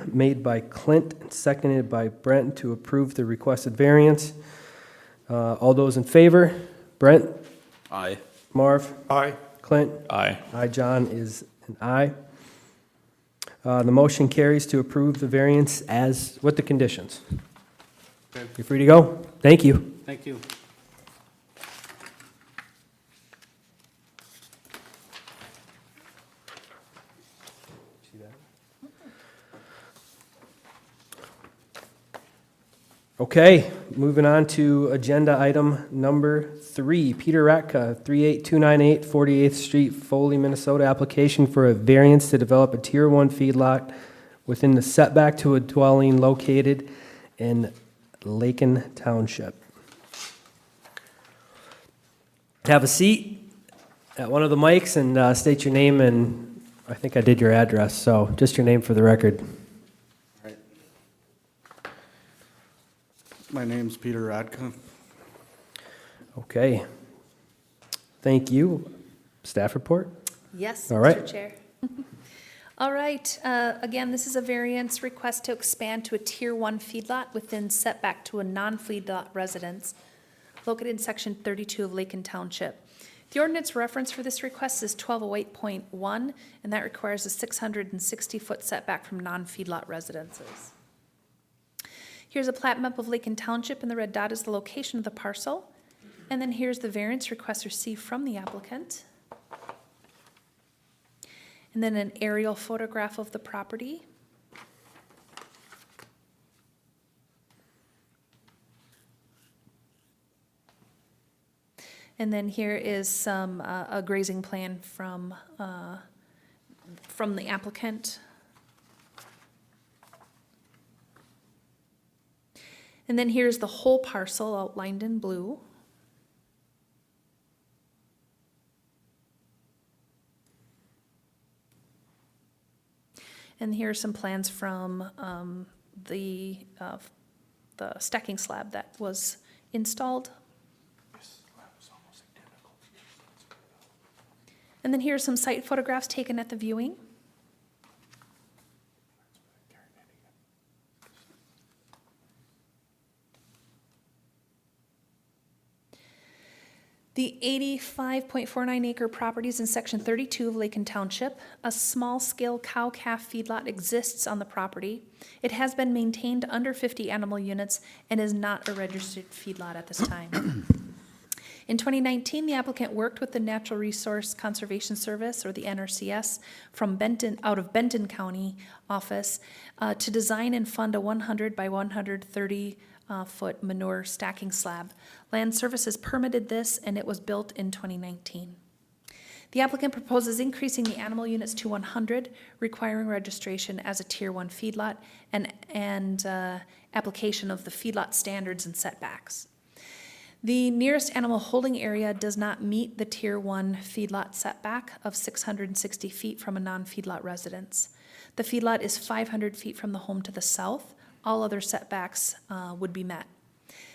made by Clint and seconded by Brent to approve the requested variance. All those in favor? Brent? Aye. Marv? Aye. Clint? Aye. Aye, John is an aye. The motion carries to approve the variance as, with the conditions. Okay. You're free to go. Thank you. Thank you. Okay, moving on to agenda item number 3. Peter Ratka, 38298 48th Street, Foley, Minnesota, application for a variance to develop a Tier 1 feedlot within the setback to a dwelling located in Lakin Township. Have a seat at one of the mics and state your name, and I think I did your address, so just your name for the record. My name's Peter Radka. Okay. Thank you. Staff report? Yes, All right. Mr. Chair. All right, again, this is a variance request to expand to a Tier 1 feedlot within setback to a non-feedlot residence located in Section 32 of Lakin Township. The ordinance reference for this request is 1208.1, and that requires a 660-foot setback from non-feedlot residences. Here's a plat map of Lakin Township, and the red dot is the location of the parcel. And then here's the variance request received from the applicant. And then an aerial photograph of the property. And then here is some, a grazing plan from the applicant. And then here's the whole parcel outlined in blue. And here are some plans from the stacking slab that was installed. And then here are some site photographs taken at the viewing. The 85.49 acre properties in Section 32 of Lakin Township. A small-scale cow-calf feedlot exists on the property. It has been maintained under 50 animal units and is not a registered feedlot at this time. In 2019, the applicant worked with the Natural Resource Conservation Service, or the NRCS, from Benton, out of Benton County office, to design and fund a 100 by 130 foot manure stacking slab. Land Services permitted this, and it was built in 2019. The applicant proposes increasing the animal units to 100, requiring registration as a Tier 1 feedlot and application of the feedlot standards and setbacks. The nearest animal holding area does not meet the Tier 1 feedlot setback of 660 feet from a non-feedlot residence. The feedlot is 500 feet from the home to the south. All other setbacks would be met.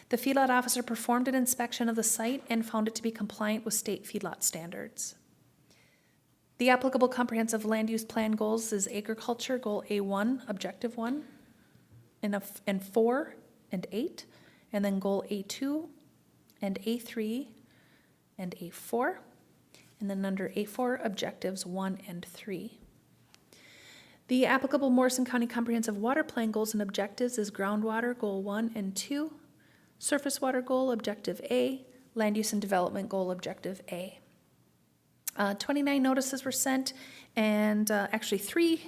The feedlot officer performed an inspection of the site and found it to be compliant with state feedlot standards. The applicable comprehensive land use plan goals is agriculture, goal A1, objective 1, and 4 and 8, and then goal A2 and A3 and A4, and then under A4, objectives 1 and 3. The applicable Morrison County Comprehensive Water Plan goals and objectives is groundwater, goal 1 and 2, surface water goal, objective A, land use and development goal, objective A. 29 notices were sent, and actually 3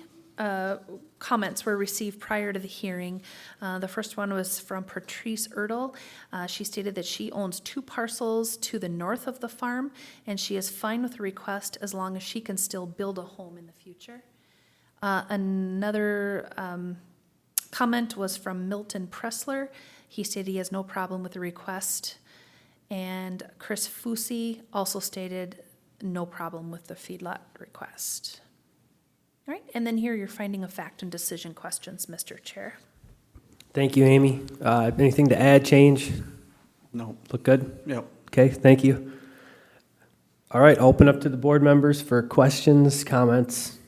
comments were received prior to the hearing. The first one was from Patrice Erdl. She stated that she owns 2 parcels to the north of the farm, and she is fine with the request as long as she can still build a home in the future. Another comment was from Milton Pressler. He stated he has no problem with the request. And Chris Fusi also stated no problem with the feedlot request. All right, and then here you're finding of fact and decision questions, Mr. Chair. Thank you, Amy. Anything to add, change? No. Look good? Yep. Okay, thank you. All right, open up to the board members for questions, comments.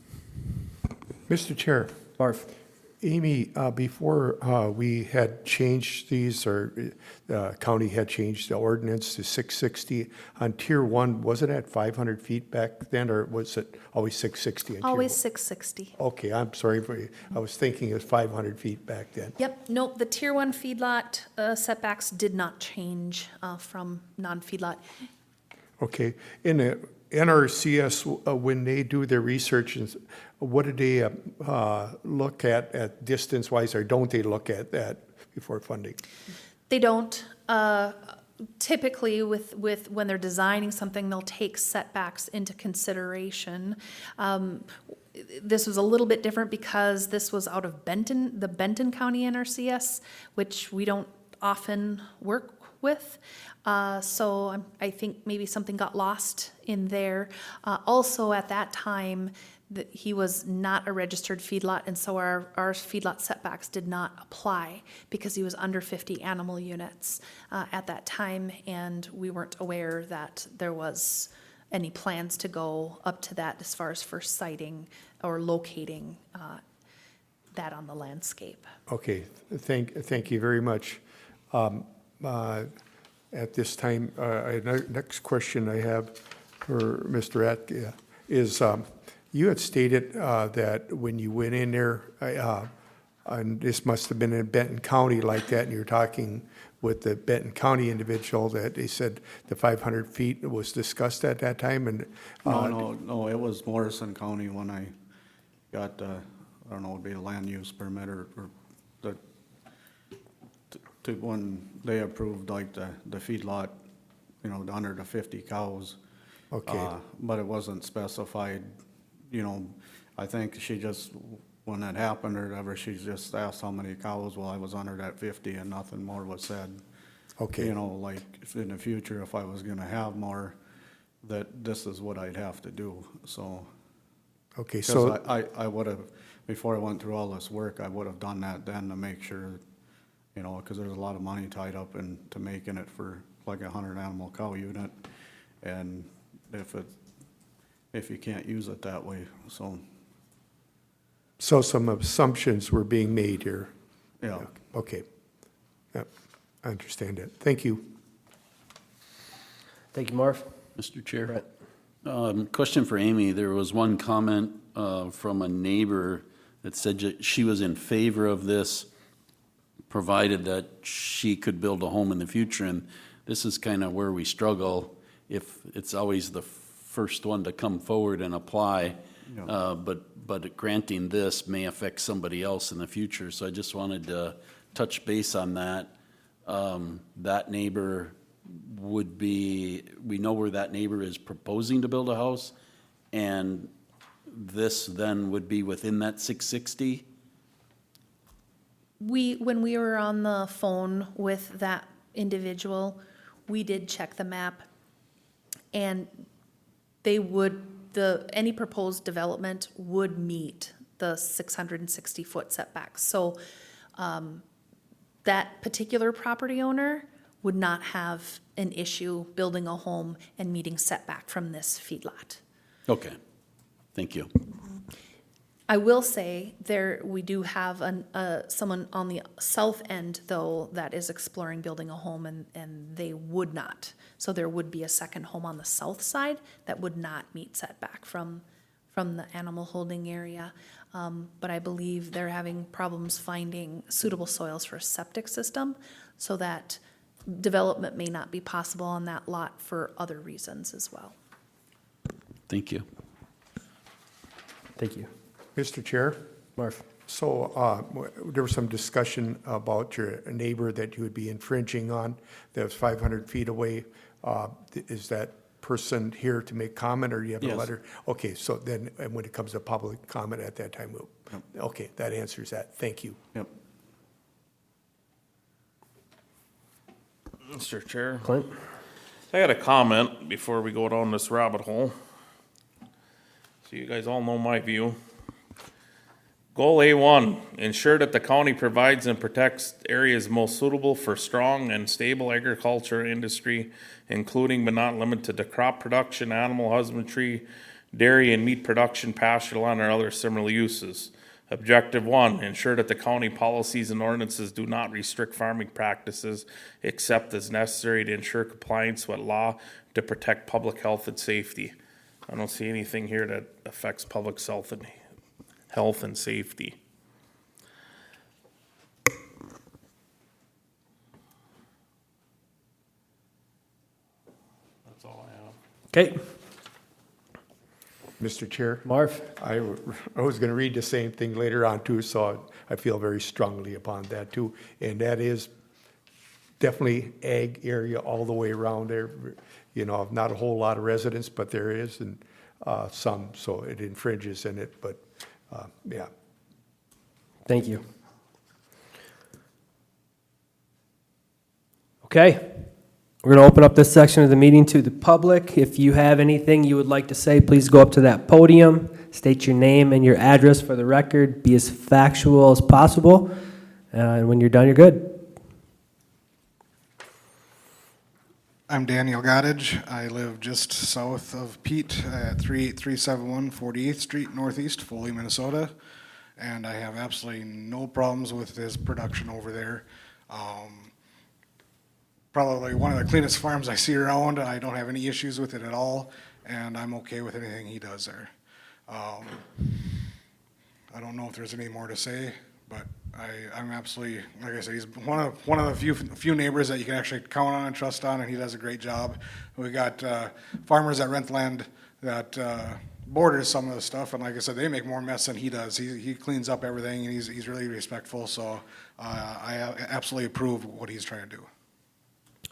Mr. Chair, Barf. Amy, before we had changed these, or the county had changed the ordinance to 660 on Tier 1, was it at 500 feet back then, or was it always 660? Always 660. Okay, I'm sorry, I was thinking it was 500 feet back then. Yep, nope, the Tier 1 feedlot setbacks did not change from non-feedlot. Okay, in the NRCS, when they do their research, what do they look at distance-wise, or don't they look at that before funding? They don't. Typically, with when they're designing something, they'll take setbacks into consideration. This was a little bit different because this was out of Benton, the Benton County NRCS, which we don't often work with. So I think maybe something got lost in there. Also, at that time, he was not a registered feedlot, and so our feedlot setbacks did not apply because he was under 50 animal units at that time, and we weren't aware that there was any plans to go up to that as far as first sighting or locating that on the landscape. Okay, thank you very much. At this time, next question I have for Mr. Atke is, you had stated that when you went in there, and this must have been in Benton County like that, and you're talking with the Benton County individual, that they said the 500 feet was discussed at that time, and No, it was Morrison County when I got, I don't know, it'd be a land use permit or the, when they approved like the feedlot, you know, under the 50 cows. Okay. But it wasn't specified, you know, I think she just, when that happened or whatever, she just asked how many cows, well, I was under that 50 and nothing more was said. Okay. You know, like if in the future, if I was gonna have more, that this is what I'd have to do, so. Okay, Because so, I would have, before I went through all this work, I would have done that then to make sure, you know, because there's a lot of money tied up into making it for like a 100 animal cow unit. And if you can't use it that way, so, so some assumptions were being made here. yeah. Okay. Yep, I understand it. Thank you. Thank you, Marv. Mr. Chair. Brett. Question for Amy. There was one comment from a neighbor that said that she was in favor of this, provided that she could build a home in the future. And this is kind of where we struggle. If it's always the first one to come forward and apply, Yeah. but granting this may affect somebody else in the future. So I just wanted to touch base on that. That neighbor would be, we know where that neighbor is proposing to build a house, and this then would be within that 660? When we were on the phone with that individual, we did check the map, and they would, any proposed development would meet the 660-foot setback. So that particular property owner would not have an issue building a home and meeting setback from this feedlot. Okay, thank you. I will say we do have someone on the south end though that is exploring building a home, and they would not. So there would be a second home on the south side that would not meet setback from the animal holding area. But I believe they're having problems finding suitable soils for a septic system, so that development may not be possible on that lot for other reasons as well. Thank you. Thank you. Mr. Chair, Marv. so there was some discussion about your neighbor that you would be infringing on that was 500 feet away. Is that person here to make comment, or do you have a Yes. letter? Okay, so then and when it comes to public comment at that time, okay, that answers that. Thank you. Yep. Mr. Chair, Clint? I got a comment before we go down this rabbit hole. So you guys all know my view. Goal A1, ensure that the county provides and protects areas most suitable for strong and stable agriculture industry, including but not limited to crop production, animal husbandry, dairy and meat production, pasture land, or other similar uses. Objective 1, ensure that the county policies and ordinances do not restrict farming practices except as necessary to ensure compliance with law to protect public health and safety. I don't see anything here that affects public health and safety. That's all I have. Okay, Mr. Chair, Marv? I was going to read the same thing later on too, so I feel very strongly upon that too. And that is definitely ag area all the way around there. You know, not a whole lot of residents, but there is, and some, so it infringes in it, but yeah. Thank you. Okay, we're going to open up this section of the meeting to the public. If you have anything you would like to say, please go up to that podium, state your name and your address for the record, be as factual as possible, and when you're done, you're good. I'm Daniel Goddage. I live just south of Pete at 38371 48th Street Northeast, Foley, Minnesota. And I have absolutely no problems with his production over there. Probably one of the cleanest farms I see around. I don't have any issues with it at all, and I'm okay with anything he does there. I don't know if there's any more to say, but I'm absolutely, like I said, he's one of the few neighbors that you can actually count on and trust on, and he does a great job. We got farmers that rent land that borders some of the stuff, and like I said, they make more mess than he does. He cleans up everything, and he's really respectful. So I absolutely approve what he's trying to do.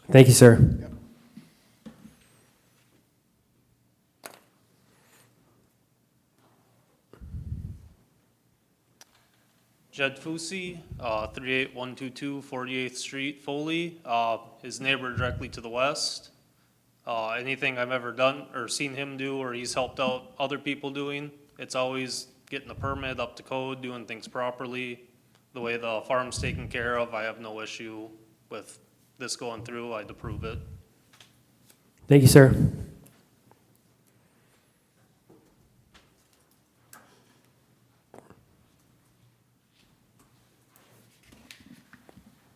Thank you, sir. Yep. Jed Fusi, 38122 48th Street, Foley. His neighbor directly to the west. Anything I've ever done or seen him do or he's helped out other people doing, it's always getting the permit up to code, doing things properly. The way the farm's taken care of, I have no issue with this going through. I'd approve it. Thank you, sir.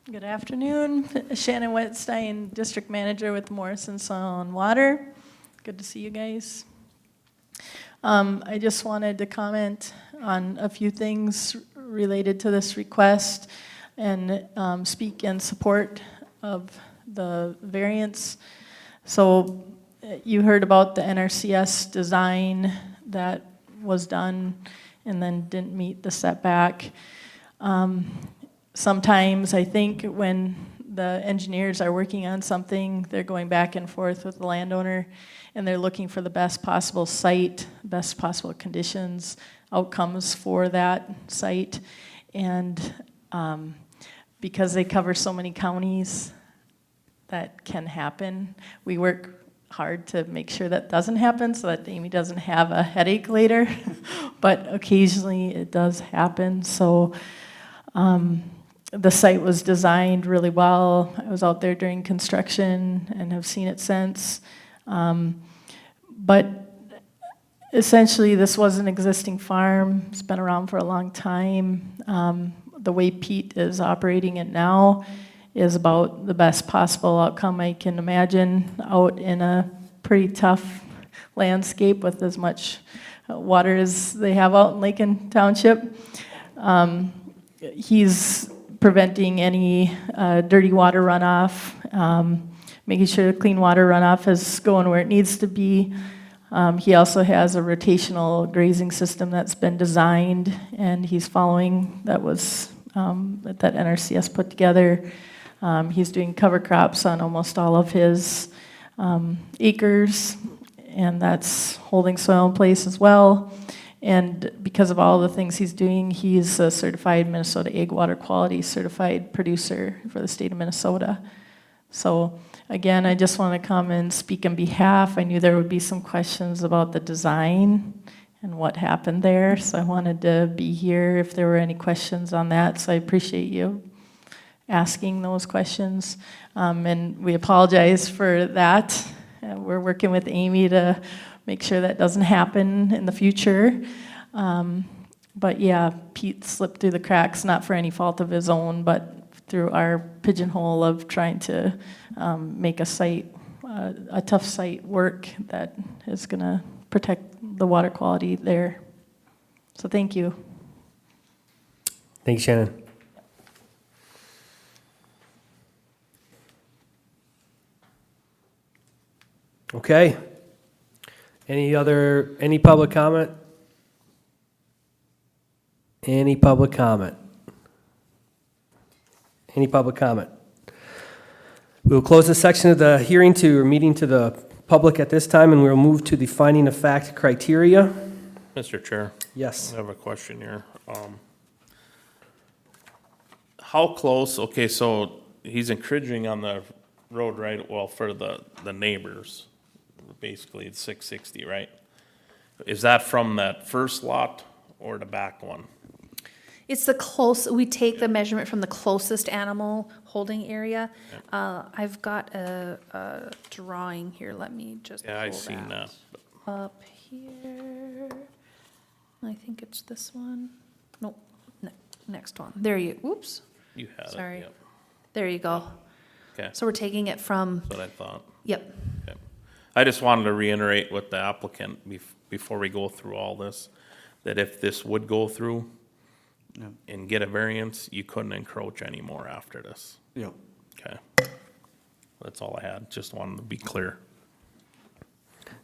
Good afternoon. Shannon Wetstein, District Manager with Morrison Soil and Water. Good to see you guys. I just wanted to comment on a few things related to this request and speak in support of the variance. So you heard about the NRCS design that was done and then didn't meet the setback. Sometimes I think when the engineers are working on something, they're going back and forth with the landowner and they're looking for the best possible site, best possible conditions, outcomes for that site. And because they cover so many counties, that can happen. We work hard to make sure that doesn't happen so that Amy doesn't have a headache later, but occasionally it does happen. So the site was designed really well. I was out there during construction and have seen it since. But essentially this was an existing farm. It's been around for a long time. The way Pete is operating it now is about the best possible outcome I can imagine out in a pretty tough landscape with as much water as they have out in Lincoln Township. He's preventing any dirty water runoff, making sure the clean water runoff is going where it needs to be. He also has a rotational grazing system that's been designed and he's following, that was that NRCS put together. He's doing cover crops on almost all of his acres, and that's holding soil in place as well. And because of all the things he's doing, he's a certified Minnesota Ag Water Quality certified producer for the state of Minnesota. So again, I just want to come and speak on behalf. I knew there would be some questions about the design and what happened there, so I wanted to be here if there were any questions on that. So I appreciate you asking those questions. And we apologize for that. We're working with Amy to make sure that doesn't happen in the future. But yeah, Pete slipped through the cracks, not for any fault of his own, but through our pigeonhole of trying to make a site, a tough site work that is gonna protect the water quality there. So thank you. Thanks, Shannon. Okay. Any public comment? Any public comment? Any public comment? We will close this section of the hearing to, or meeting to the public at this time, and we will move to the finding of fact criteria. Mr. Chair, Yes. I have a question here. How close, okay, so he's encroaching on the road right, well, for the neighbors, basically it's 660, right? Is that from that first lot or the back one? It's we take the measurement from the closest animal holding area. I've got a drawing here, let me just Yeah, I pull seen that. up here. I think it's this one. Nope, next one. There you, oops, You had it, sorry. yep. There you go. Okay, So we're taking it from, that's what I thought. yep, Okay. I just wanted to reiterate with the applicant before we go through all this, that if this would go through Yeah. and get a variance, you couldn't encroach anymore after this. Yeah. Okay. That's all I had. Just wanted to be clear.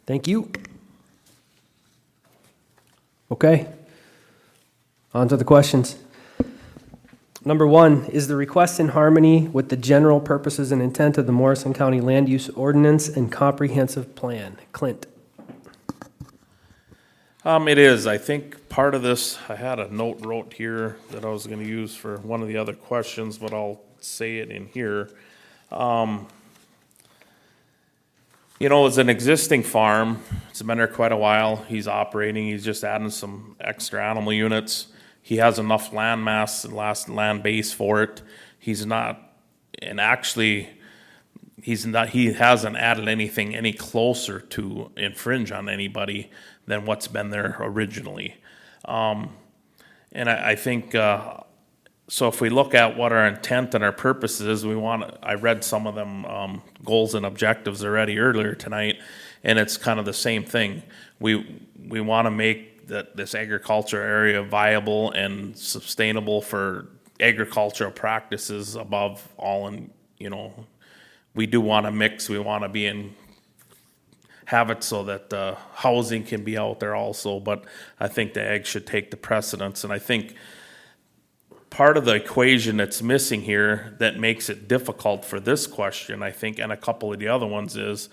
Thank you. Okay. On to the questions. Number 1, is the request in harmony with the general purposes and intent of the Morrison County Land Use Ordinance and Comprehensive Plan? Clint. It is. I think part of this, I had a note wrote here that I was gonna use for one of the other questions, but I'll say it in here. You know, it's an existing farm. It's been there quite a while. He's operating. He's just adding some extra animal units. He has enough land mass and land base for it. He's not, and actually, he hasn't added anything any closer to infringe on anybody than what's been there originally. And I think, so if we look at what our intent and our purpose is, I read some of them goals and objectives already earlier tonight, and it's kind of the same thing. We want to make this agriculture area viable and sustainable for agricultural practices above all, and, you know, we do want to mix, we want to have it so that housing can be out there also, but I think the ag should take the precedence, and I think part of the equation that's missing here that makes it difficult for this question, I think, and a couple of the other ones, is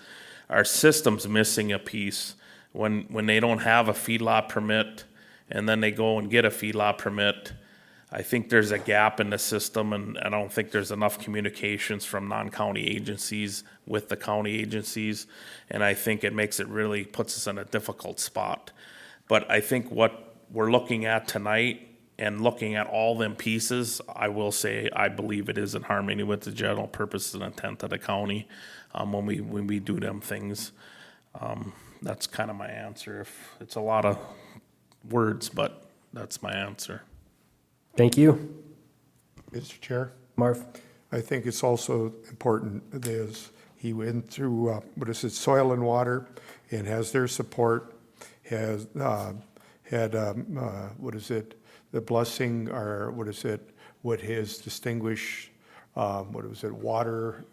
our system's missing a piece. When they don't have a feedlot permit and then they go and get a feedlot permit, I think there's a gap in the system, and I don't think there's enough communications from non-county agencies with the county agencies, and I think it really puts us in a difficult spot. But I think what we're looking at tonight and looking at all them pieces, I will say I believe it is in harmony with the general purpose and intent of the county when we do them things. That's kind of my answer. It's a lot of words, but that's my answer. Thank you. Mr. Chair, Marv. I think it's also important is he went through, soil and water, and has their support, has had, the blessing, or what his distinguished, water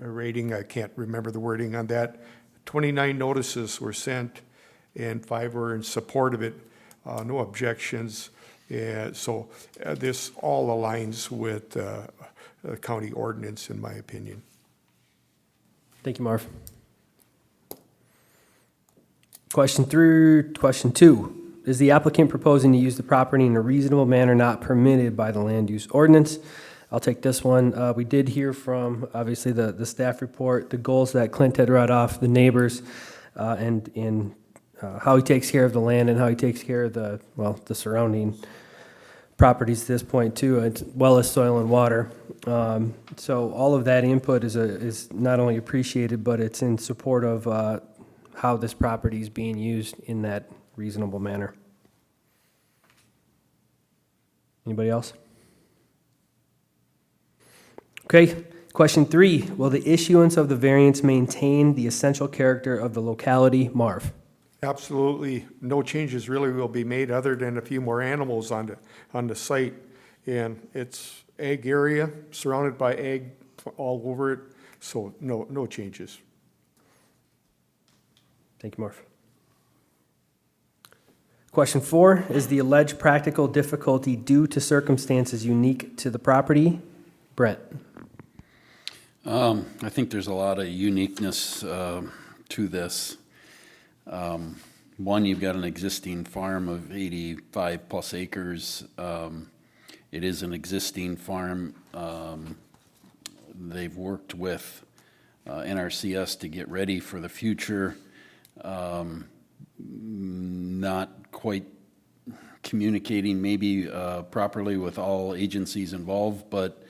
rating, I can't remember the wording on that. 29 notices were sent, and 5 were in support of it, no objections. So this all aligns with the county ordinance, in my opinion. Thank you, Marv. Question 2. Is the applicant proposing to use the property in a reasonable manner not permitted by the land use ordinance? I'll take this one. We did hear from, obviously, the staff report, the goals that Clint had read off, the neighbors, and how he takes care of the land and how he takes care of the surrounding properties at this point too, as well as soil and water. So all of that input is not only appreciated, but it's in support of how this property is being used in that reasonable manner. Anybody else? Okay, question 3. Will the issuance of the variance maintain the essential character of the locality? Marv. Absolutely, no changes really will be made other than a few more animals on the site. And it's ag area, surrounded by ag all over it, so no changes. Thank you, Marv. Question 4, is the alleged practical difficulty due to circumstances unique to the property? Brent. I think there's a lot of uniqueness to this. One, you've got an existing farm of 85 plus acres. It is an existing farm. They've worked with NRCS to get ready for the future. Not quite communicating maybe properly with all agencies involved, but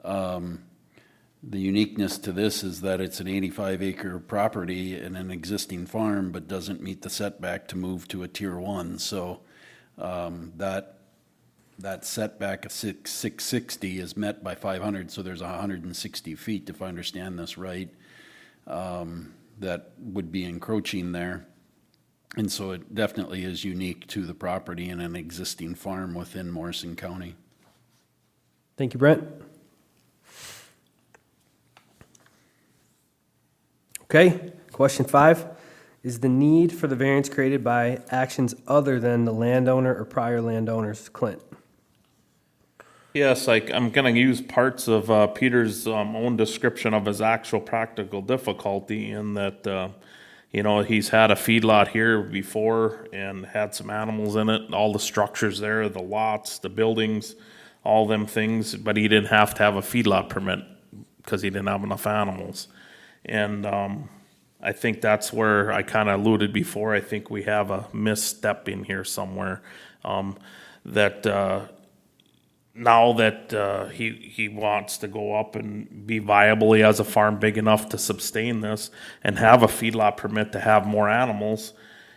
the uniqueness to this is that it's an 85-acre property and an existing farm, but doesn't meet the setback to move to a Tier 1. So that setback of 660 is met by 500, so there's 160 feet, if I understand this right, that would be encroaching there. And so it definitely is unique to the property and an existing farm within Morrison County. Thank you, Brent. Okay, question 5. Is the need for the variance created by actions other than the landowner or prior landowners? Clint? Yes, I'm gonna use parts of Peter's own description of his actual practical difficulty in that, he's had a feedlot here before and had some animals in it, all the structures there, the lots, the buildings, all them things, but he didn't have to have a feedlot permit because he didn't have enough animals. And I think that's where I kind of alluded before. I think we have a misstep in here somewhere, that now that he wants to go up and be viable, he has a farm big enough to sustain this and have a feedlot permit to have more animals.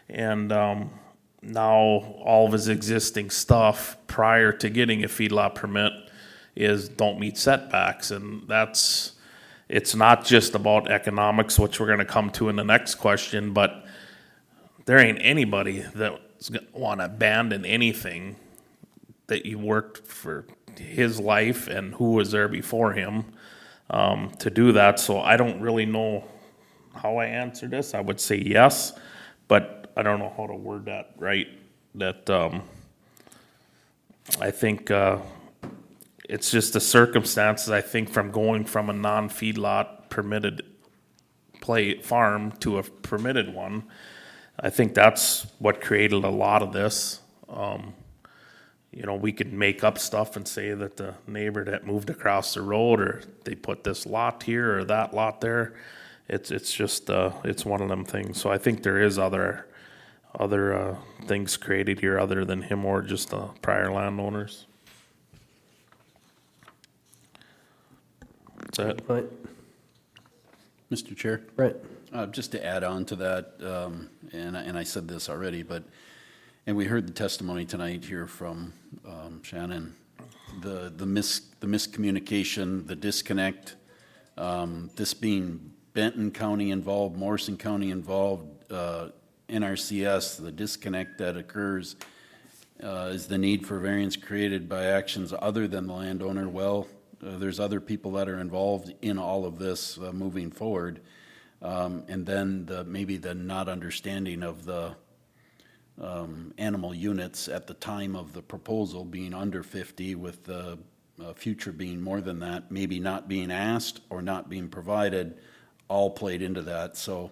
And now all of his existing stuff prior to getting a feedlot permit don't meet setbacks. And it's not just about economics, which we're going to come to in the next question, but there ain't anybody that's going to want to abandon anything that you worked for his life and who was there before him to do that. So I don't really know how I answer this. I would say yes, but I don't know how to word that right. That I think it's just the circumstances, I think, from going from a non-feedlot permitted farm to a permitted one. I think that's what created a lot of this. We could make up stuff and say that the neighbor that moved across the road, or they put this lot here or that lot there. It's just it's one of them things. So I think there is other things created here other than him or just the prior landowners. That's it. Right. Mr. Chair? Brent? Just to add on to that, and I said this already, and we heard the testimony tonight here from Shannon, the miscommunication, the disconnect, this being Benton County involved, Morrison County involved, NRCS, the disconnect that occurs is the need for variance created by actions other than the landowner. Well, there's other people that are involved in all of this moving forward. And then maybe the not understanding of the animal units at the time of the proposal being under 50 with the future being more than that, maybe not being asked or not being provided, all played into that. So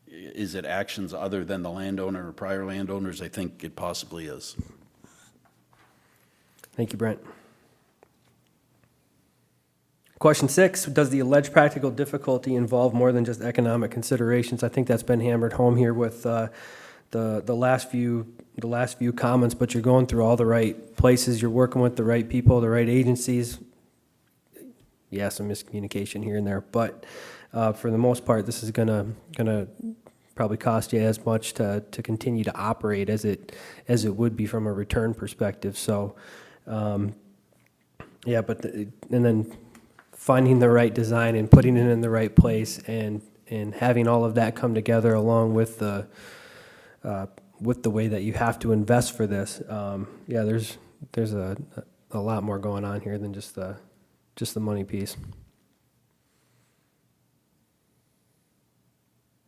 is it actions other than the landowner or prior landowners? I think it possibly is. Thank you, Brent. Question 6, does the alleged practical difficulty involve more than just economic considerations? I think that's been hammered home here with the last few comments, but you're going through all the right places, you're working with the right people, the right agencies. Yeah, some miscommunication here and there, but for the most part, this is gonna probably cost you as much to continue to operate as it would be from a return perspective. So, yeah, and then finding the right design and putting it in the right place and having all of that come together along with the way that you have to invest for this. Yeah, there's a lot more going on here than just the money piece.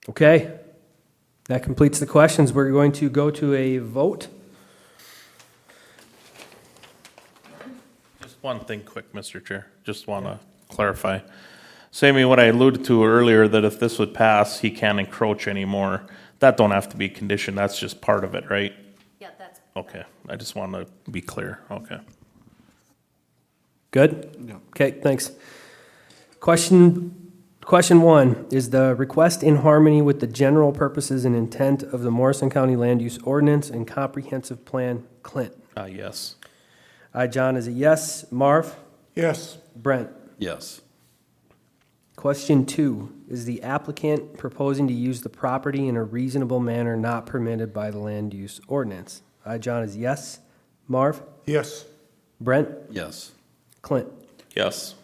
Okay, that completes the questions. We're going to go to a vote. Just one thing quick, Mr. Chair. Just want to clarify. Sammy, what I alluded to earlier, that if this would pass, he can't encroach anymore. That don't have to be a condition. That's just part of it, right? Yeah, that's. Okay. I just want to be clear. Okay. Good? Yeah. Okay, thanks. Question Question 1, is the request in harmony with the general purposes and intent of the Morrison County Land Use Ordinance and Comprehensive Plan? Clint? Yes. John is a yes. Marv? Yes. Brent? Yes. Question 2, is the applicant proposing to use the property in a reasonable manner not permitted by the Land Use Ordinance? John is yes. Marv? Yes. Brent? Yes. Clint? Yes.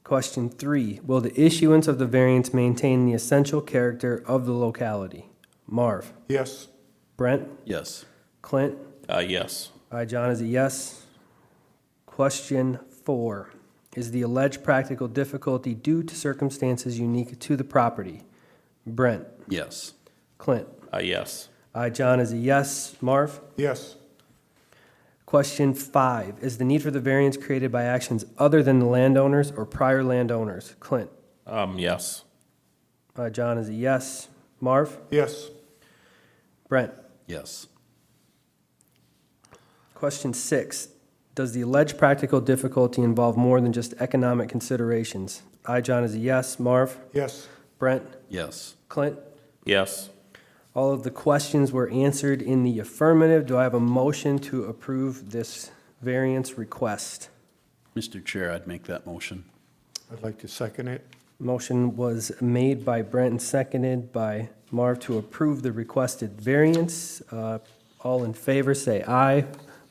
Question 3, will the issuance of the variance maintain the essential character of the locality? Marv? Yes. Brent? Yes. Clint? Yes. John is a yes. Question 4, is the alleged practical difficulty due to circumstances unique to the property? Brent? Yes. Clint? Yes. John is a yes. Marv? Yes. Question 5, is the need for the variance created by actions other than the landowners or prior landowners? Clint? Yes. John is a yes. Marv? Yes. Brent? Yes. Question 6, does the alleged practical difficulty involve more than just economic considerations? John is a yes. Marv? Yes. Brent? Yes. Clint? Yes. All of the questions were answered in the affirmative. Do I have a motion to approve this variance request? Mr. Chair, I'd make that motion. I'd like to second it. Motion was made by Brent and seconded by Marv to approve the requested variance. All in favor, say aye.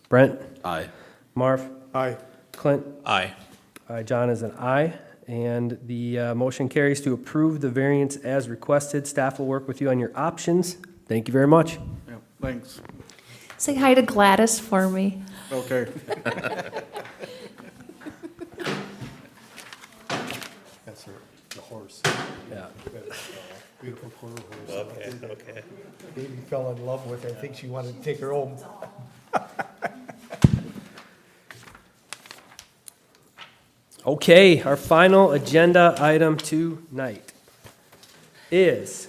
Brent? Aye. Marv? Aye. Clint? Aye. John is an aye. And the motion carries to approve the variance as requested. Staff will work with you on your options. Thank you very much. Yep, thanks. Say hi to Gladys for me. Okay. That's the horse. Yeah. Beautiful quarter horse. Okay. Baby fell in love with her. I think she wanted to take her home. Okay, our final agenda item tonight is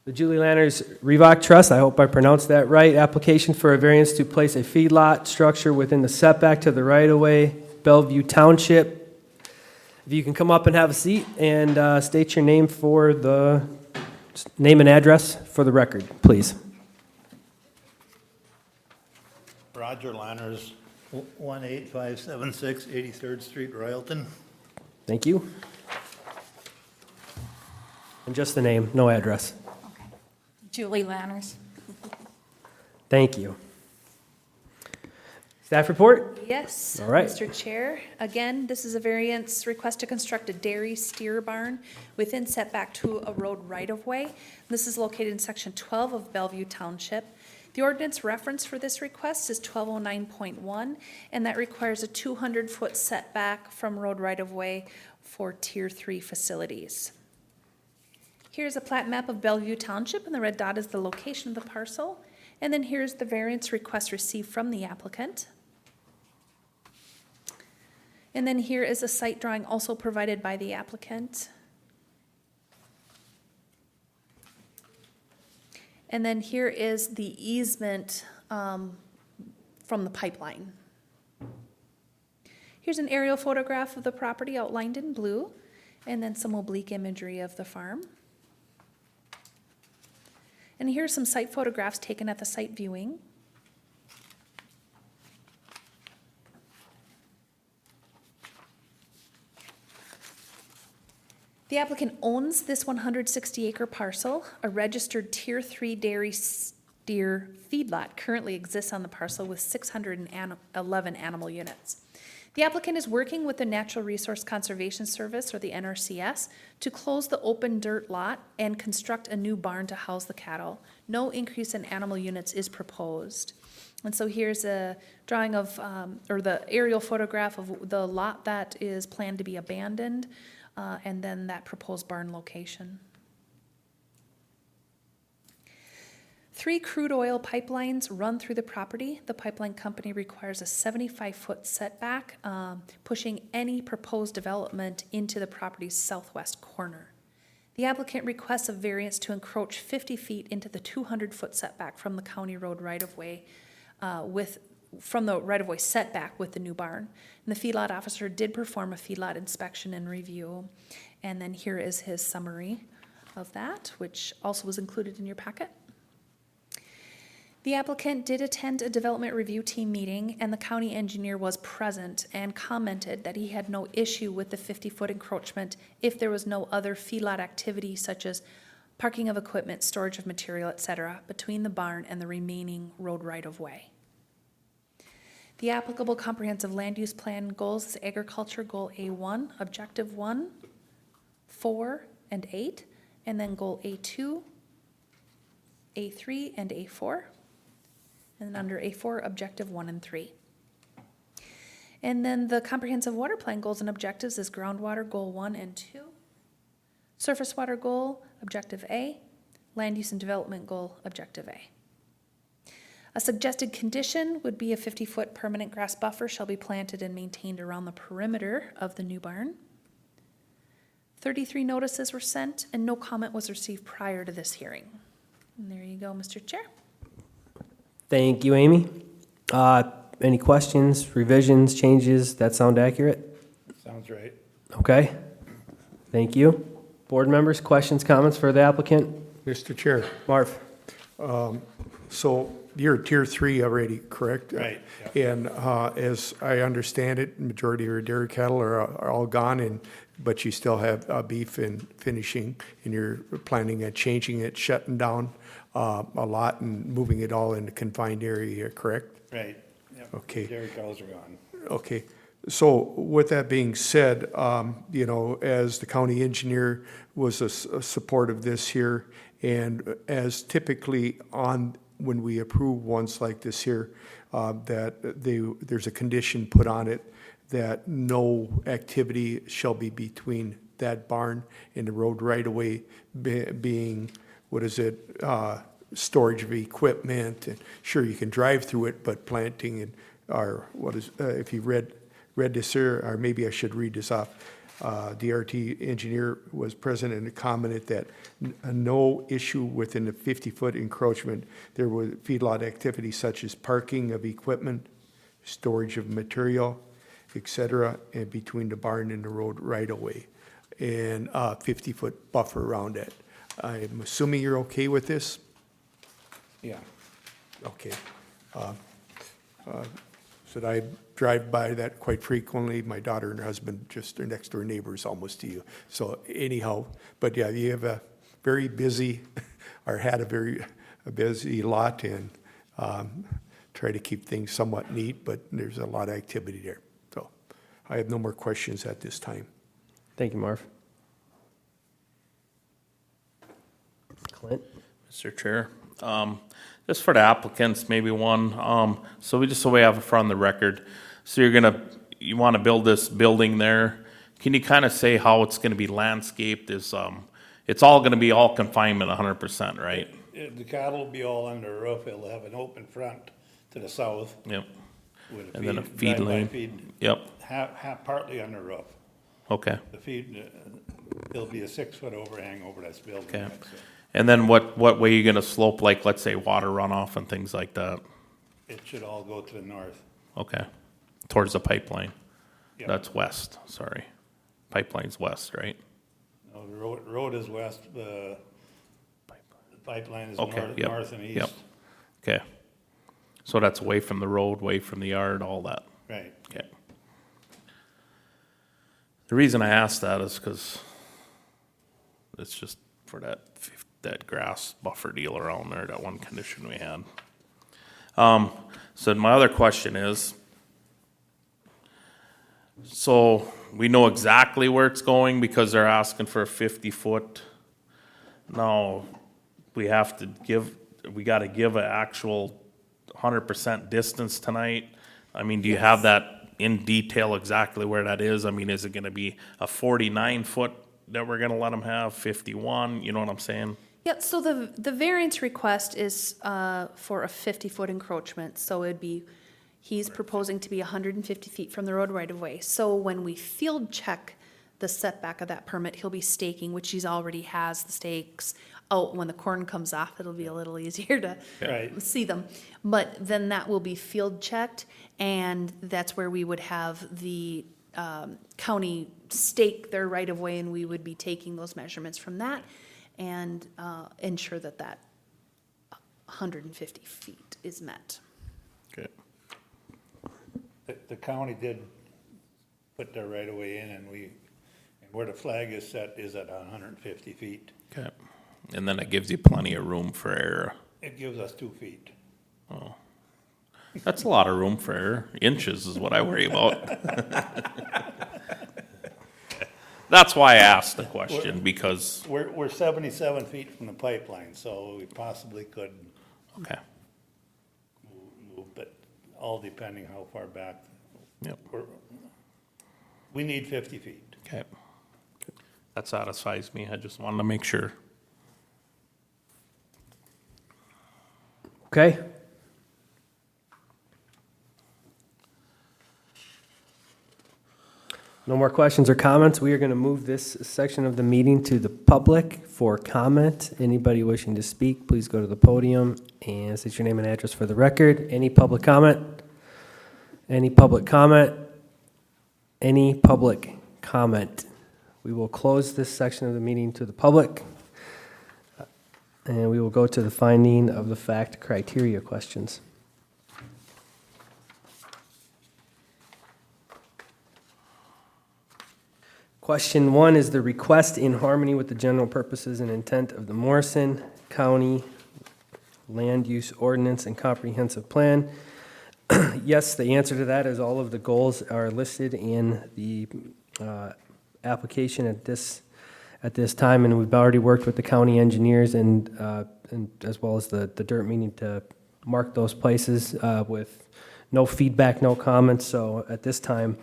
the Julie Lanners Revoc Trust, I hope I pronounced that right, application for a variance to place a feedlot structure within the setback to the right-of-way, Bellevue Township. If you can come up and have a seat and state your name for the, name and address for the record, please. Roger Lanners, 18576 83rd Street, Royalton. Thank you. And just the name, no address. Julie Lanners. Thank you. Staff report? Yes. All right. Mr. Chair, again, this is a variance request to construct a dairy steer barn within setback to a road right-of-way. This is located in Section 12 of Bellevue Township. The ordinance reference for this request is 1209.1, and that requires a 200-foot setback from road right-of-way for Tier 3 facilities. Here's a plat map of Bellevue Township, and the red dot is the location of the parcel. And then here's the variance request received from the applicant. And then here is a site drawing also provided by the applicant. And then here is the easement from the pipeline. Here's an aerial photograph of the property outlined in blue, and then some oblique imagery of the farm. And here's some site photographs taken at the site viewing. The applicant owns this 160-acre parcel. A registered Tier 3 dairy steer feedlot currently exists on the parcel with 611 animal units. The applicant is working with the Natural Resource Conservation Service, or the NRCS, to close the open dirt lot and construct a new barn to house the cattle. No increase in animal units is proposed. And so here's a drawing of, or the aerial photograph of the lot that is planned to be abandoned, and then that proposed barn location. 3 crude oil pipelines run through the property. The pipeline company requires a 75-foot setback, pushing any proposed development into the property's southwest corner. The applicant requests a variance to encroach 50 feet into the 200-foot setback from the county road right-of-way with from the right-of-way setback with the new barn. And the feedlot officer did perform a feedlot inspection and review. And then here is his summary of that, which also was included in your packet. The applicant did attend a development review team meeting, and the county engineer was present and commented that he had no issue with the 50-foot encroachment if there was no other feedlot activity such as parking of equipment, storage of material, etc., between the barn and the remaining road right-of-way. The applicable comprehensive land use plan goals is agriculture goal A1, objective 1, 4, and 8, and then goal A2, A3, and A4. And then under A4, objective 1 and 3. And then the comprehensive water plan goals and objectives is groundwater goal 1 and 2, surface water goal, objective A, land use and development goal, objective A. A suggested condition would be a 50-foot permanent grass buffer shall be planted and maintained around the perimeter of the new barn. 33 notices were sent and no comment was received prior to this hearing. And there you go, Mr. Chair. Thank you, Amy. Any questions, revisions, changes? That sound accurate? Sounds right. Okay. Thank you. Board members, questions, comments for the applicant? Mr. Chair, Marv? so you're Tier 3 already, correct? Right, And as I understand it, majority of your dairy cattle are all gone, but you still have beef and finishing, and you're planning on changing it, shutting down a lot and moving it all into confined area, correct? Right. Yep. Okay. Dairy cows are gone. Okay, so with that being said, as the county engineer was a support of this here, and as typically when we approve ones like this here, that there's a condition put on it that no activity shall be between that barn and the road right-of-way, being, storage of equipment, and sure, you can drive through it, but planting and, if you read this here, or maybe I should read this off, DRT engineer was present and commented that no issue within the 50-foot encroachment. There was feedlot activity such as parking of equipment, storage of material, etc., and between the barn and the road right-of-way, and 50-foot buffer around it. I'm assuming you're okay with this? Yeah. Okay. Said I drive by that quite frequently. My daughter and her husband just are next door neighbors almost to you. So anyhow, but yeah, you have a very busy, or had a busy lot, and try to keep things somewhat neat, but there's a lot of activity there. So I have no more questions at this time. Thank you, Marv. Clint? Mr. Chair, just for the applicants, maybe one, so we have it from the record. So you want to build this building there. Can you kind of say how it's going to be landscaped? It's all going to be all confinement 100%, right? The cattle will be all under a roof. It'll have an open front to the south. Yep. With And then a feed drive-by lane. feed, Yep. half partly under roof. Okay. The feed, there'll be a 6-foot overhang over this building. Okay. That's it. And then what way are you going to slope, like, let's say, water runoff and things like that? It should all go to the north. Okay. Towards the pipeline. Yep. That's west, sorry. Pipeline's west, right? No, the road is west, the pipeline is Okay, yep, north and east. yep. Okay. So that's away from the road, away from the yard, all that. Right. Okay. The reason I asked that is because it's just for that grass buffer deal around there, that one condition we had. So my other question is, so we know exactly where it's going because they're asking for a 50-foot. Now, we got to give an actual 100% distance tonight. I mean, do you have that in detail exactly where that is? I mean, is it going to be a 49-foot that we're going to let them have, 51? You know what I'm saying? Yeah, so the variance request is for a 50-foot encroachment, so it'd be, he's proposing to be 150 feet from the road right-of-way. So when we field check the setback of that permit, he'll be staking, which he already has the stakes Oh, when the corn comes off, it'll be a little easier to Right. see them. But then that will be field checked, and that's where we would have the county stake their right of way, and we would be taking those measurements from that and ensure that that 150 feet is met. Okay. The county did put their right of way in, and where the flag is set is at 150 feet. Okay. And then it gives you plenty of room for error. It gives us 2 feet. Oh. That's a lot of room for error. Inches is what I worry about. That's why I asked the question, because, We're 77 feet from the pipeline, so we possibly could okay, move, but all depending how far back. yep, We need 50 feet. okay. That satisfies me. I just wanted to make sure. Okay. No more questions or comments. We are going to move this section of the meeting to the public for comment. Anybody wishing to speak, please go to the podium and state your name and address for the record. Any public comment? Any public comment? Any public comment? We will close this section of the meeting to the public. And we will go to the finding of the fact criteria questions. Question 1 is the request in harmony with the general purposes and intent of the Morrison County Land Use Ordinance and Comprehensive Plan. Yes, the answer to that is all of the goals are listed in the application at this time, and we've already worked with the county engineers and as well as the dirt meeting to mark those places with no feedback, no comments. So at this time,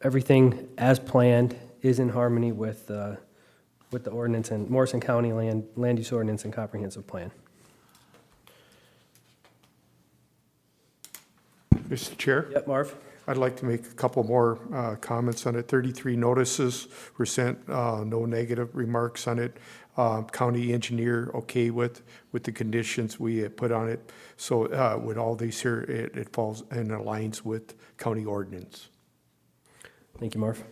everything as planned is in harmony with the ordinance and Morrison County Land Use Ordinance and Comprehensive Plan. Mr. Chair? Yep, Marv? I'd like to make a couple more comments on it. 33 notices were sent, no negative remarks on it. County engineer okay with the conditions we had put on it. So with all these here, it falls and aligns with county ordinance. Thank you, Marv.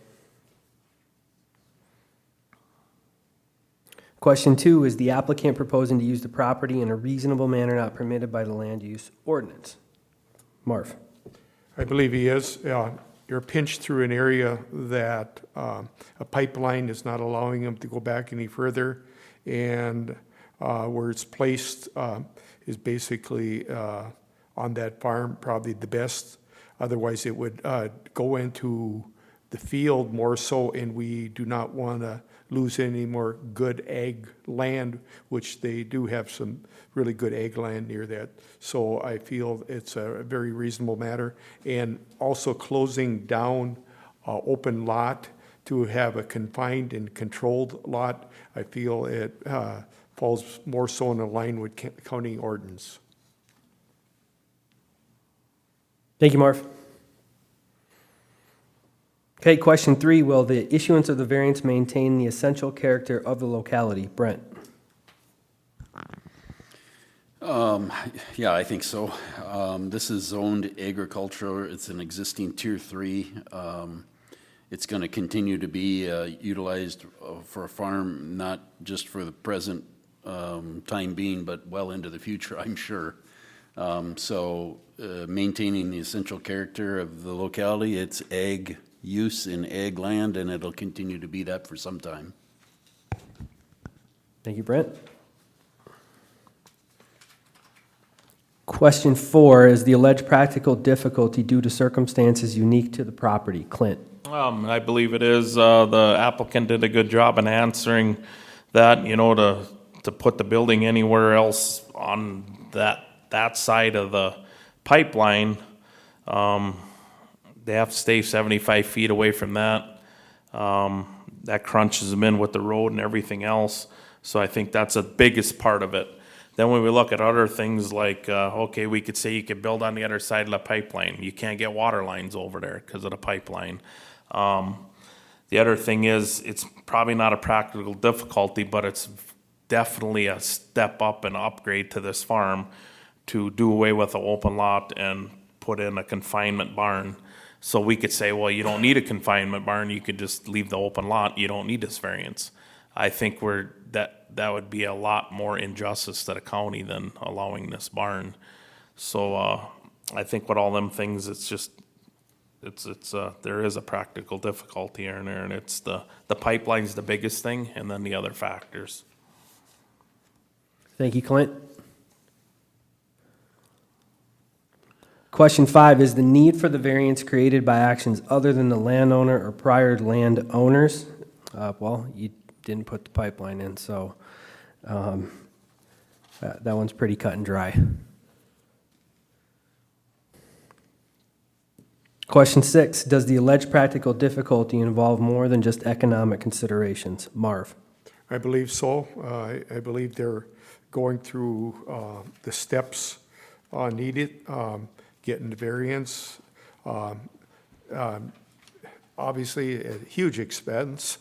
Question 2, is the applicant proposing to use the property in a reasonable manner not permitted by the land use ordinance? Marv? I believe he is. You're pinched through an area that a pipeline is not allowing him to go back any further, and where it's placed is basically on that farm, probably the best. Otherwise, it would go into the field more so, and we do not want to lose any more good ag land, which they do have some really good ag land near that. So I feel it's a very reasonable matter. And also closing down open lot to have a confined and controlled lot, I feel it falls more so in line with county ordinance. Thank you, Marv. Okay, question 3, will the issuance of the variance maintain the essential character of the locality? Brent? Yeah, I think so. This is zoned agricultural. It's an existing Tier 3. It's going to continue to be utilized for a farm, not just for the present time being, but well into the future, I'm sure. So maintaining the essential character of the locality, it's ag use in ag land, and it'll continue to be that for some time. Thank you, Brent. Question 4, is the alleged practical difficulty due to circumstances unique to the property? Clint? I believe it is. The applicant did a good job in answering that, to put the building anywhere else on that side of the pipeline. They have to stay 75 feet away from that. That crunches them in with the road and everything else. So I think that's the biggest part of it. Then when we look at other things like, okay, we could say you could build on the other side of the pipeline. You can't get water lines over there because of the pipeline. The other thing is, it's probably not a practical difficulty, but it's definitely a step up and upgrade to this farm to do away with the open lot and put in a confinement barn. So we could say, well, you don't need a confinement barn, you could just leave the open lot, you don't need this variance. I think that would be a lot more injustice to the county than allowing this barn. So, I think with all them things, it's just, there is a practical difficulty in there, and it's the pipeline's the biggest thing, and then the other factors. Thank you, Clint. Question 5, is the need for the variance created by actions other than the landowner or prior land owners? Well, you didn't put the pipeline in, so that one's pretty cut and dry. Question 6, does the alleged practical difficulty involve more than just economic considerations? Marv? I believe so. I believe they're going through the steps needed, getting the variance. Obviously, a huge expense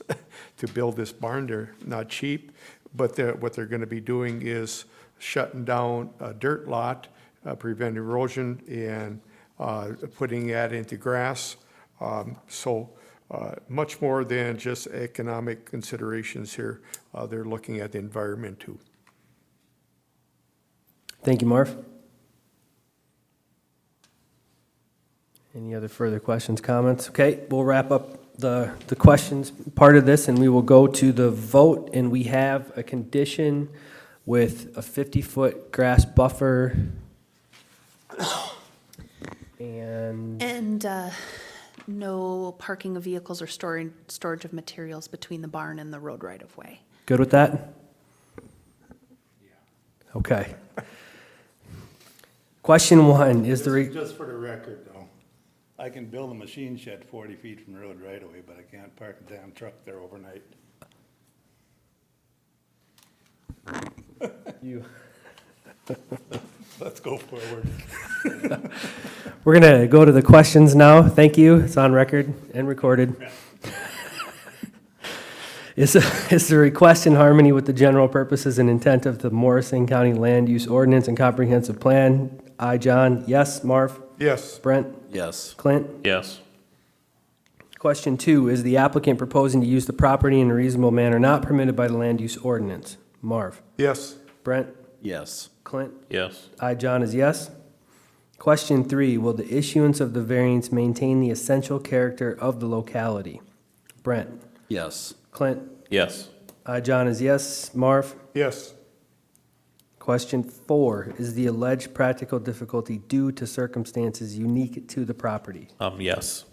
to build this barn. They're not cheap, but what they're going to be doing is shutting down a dirt lot, prevent erosion, and putting that into grass. So much more than just economic considerations here. They're looking at the environment too. Thank you, Marv. Any other further questions, comments? Okay, we'll wrap up the questions part of this, and we will go to the vote, and we have a condition with a 50-foot grass buffer and no parking of vehicles or storage of materials between the barn and the road right-of-way. good with that? Okay. Question 1, is the... Just for the record, though, I can build a machine shed 40 feet from the road right away, but I can't park a damn truck there overnight. You... Let's go forward. We're going to go to the questions now. Thank you. It's on record and recorded. Is the request in harmony with the general purposes and intent of the Morrison County Land Use Ordinance and Comprehensive Plan? I, John, yes. Marv? Yes. Brent? Yes. Clint? Yes. Question 2, is the applicant proposing to use the property in a reasonable manner not permitted by the Land Use Ordinance? Marv? Yes. Brent? Yes. Clint? Yes. I, John, is yes. Question 3, will the issuance of the variance maintain the essential character of the locality? Brent? Yes. Clint? Yes. I, John, is yes. Marv? Yes. Question 4, is the alleged practical difficulty due to circumstances unique to the property? Yes.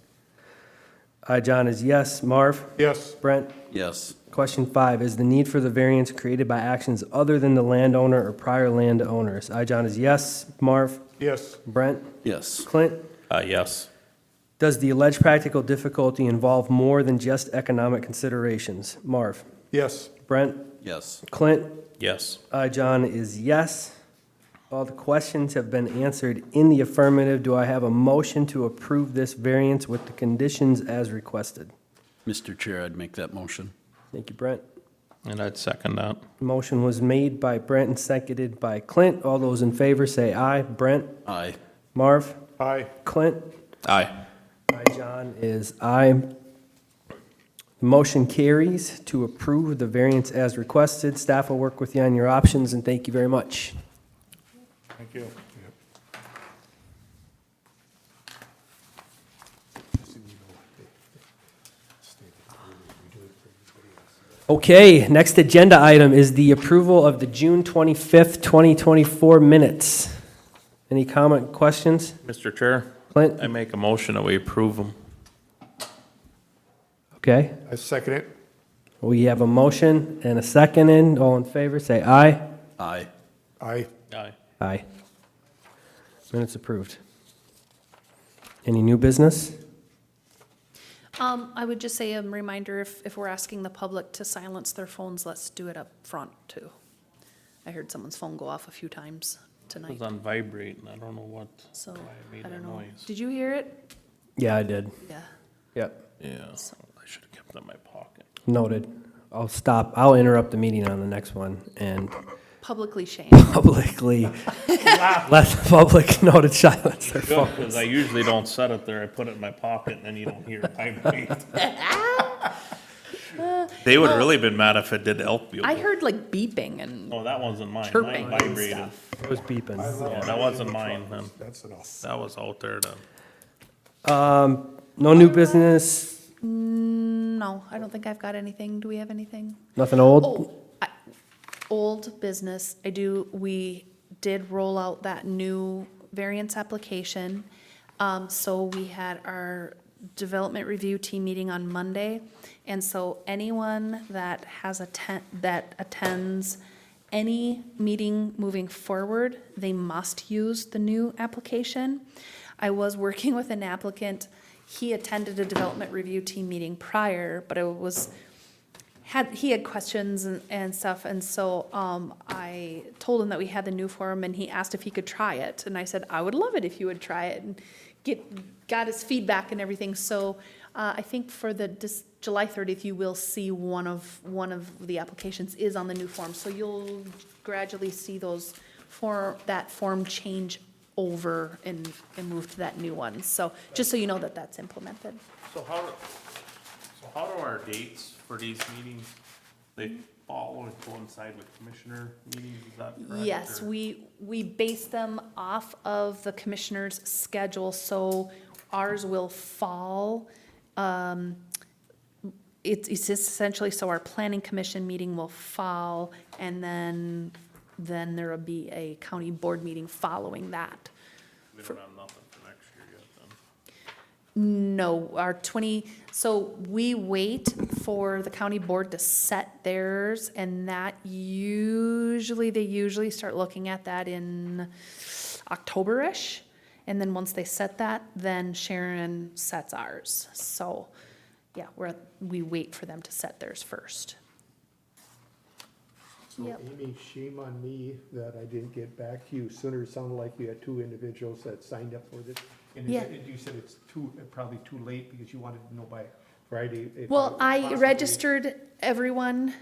I, John, is yes. Marv? Yes. Brent? Yes. Question 5, is the need for the variance created by actions other than the landowner or prior landowners? I, John, is yes. Marv? Yes. Brent? Yes. Clint? Yes. Does the alleged practical difficulty involve more than just economic considerations? Marv? Yes. Brent? Yes. Clint? Yes. I, John, is yes. All the questions have been answered in the affirmative. Do I have a motion to approve this variance with the conditions as requested? Mr. Chair, I'd make that motion. Thank you, Brent. And I'd second that. Motion was made by Brent and seconded by Clint. All those in favor say aye. Brent? Aye. Marv? Aye. Clint? Aye. Aye, John is aye. Motion carries to approve the variance as requested. Staff will work with you on your options, and thank you very much. Thank you. Okay, next agenda item is the approval of the June 25th, 2024 minutes. Any comment, questions? Mr. Chair, Clint? I make a motion that we approve them. Okay, I second it. we have a motion and a second in. All in favor, say aye. Aye. Aye. Aye. Aye. Minutes approved. Any new business? I would just say a reminder, if we're asking the public to silence their phones, let's do it up front too. I heard someone's phone go off a few times It tonight, was on vibrate, and I don't know what, so why it made I that don't know. noise. Did you hear it? Yeah, I did. Yeah. Yep, Yeah, I should have kept it in my pocket. noted. I'll interrupt the meeting on the next one and Publicly shamed. publicly, let the public know to silence their Good, phones. because I usually don't set it there. I put it in my pocket and then you don't hear it vibrate. They would really been mad if it did elk bugle. I heard like beeping and Oh, that wasn't mine. chirping Mine and vibrated. stuff. It was beeping. Yeah, that wasn't mine then. That's enough. That was out there then. No new business, No, I don't think I've got anything. Do we have anything? nothing old? Old business, we did roll out that new variance application. So we had our development review team meeting on Monday. And so anyone that that attends any meeting moving forward, they must use the new application. I was working with an applicant. He attended a development review team meeting prior, but he had questions and stuff, and so I told him that we had the new form, and he asked if he could try it, and I said, I would love it if you would try it, and got his feedback and everything, so I think for this July 30th, you will see one of the applications is on the new form, so you'll gradually see that form change over and move to that new one, so just so you know that that's implemented. So how do our dates for these meetings, they follow and coincide with commissioner meetings, is that correct? Yes, or- we base them off of the commissioner's schedule, so ours will fall. It's essentially, so our planning commission meeting will fall, and then there will be a county board meeting following that. We don't have nothing for next year yet then. No, so we wait for the county board to set theirs, and they usually start looking at that in October-ish. And then once they set that, then Sharon sets ours. So, yeah, we wait for them to set theirs first. So Yep. Amy, shame on me that I didn't get back to you sooner. It sounded like you had two individuals that signed up for this. And Yeah. you said it's probably too late because you wanted to know by Friday. if Well, I possibly- registered everyone.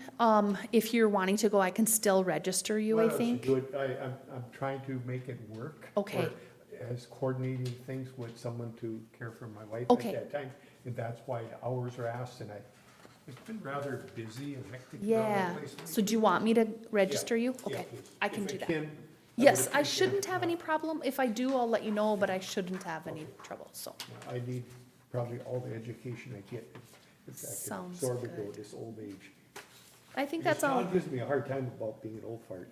If you're wanting to go, I can still register you, I Well, think. good. I'm trying to make it work. Okay. or As coordinating things with someone to care for my wife Okay. at that time. And that's why the hours are asked, and it's been rather busy and hectic. around Yeah. the place. So do you want me to register you? Yeah, Okay, please. I can If do that. can, Yes, would I appreciate shouldn't it. have any problem. If I do, I'll let you know, but I shouldn't have any trouble, so. I need probably all the education I get, if I can Sounds absorb it good. at this old age. I think that's all. John gives me a hard time about being an old fart.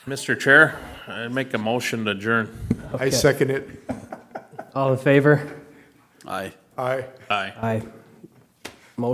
Mr. Chair, I make a motion to adjourn. I second it. All in favor? Aye. Aye. Aye. Aye. Motion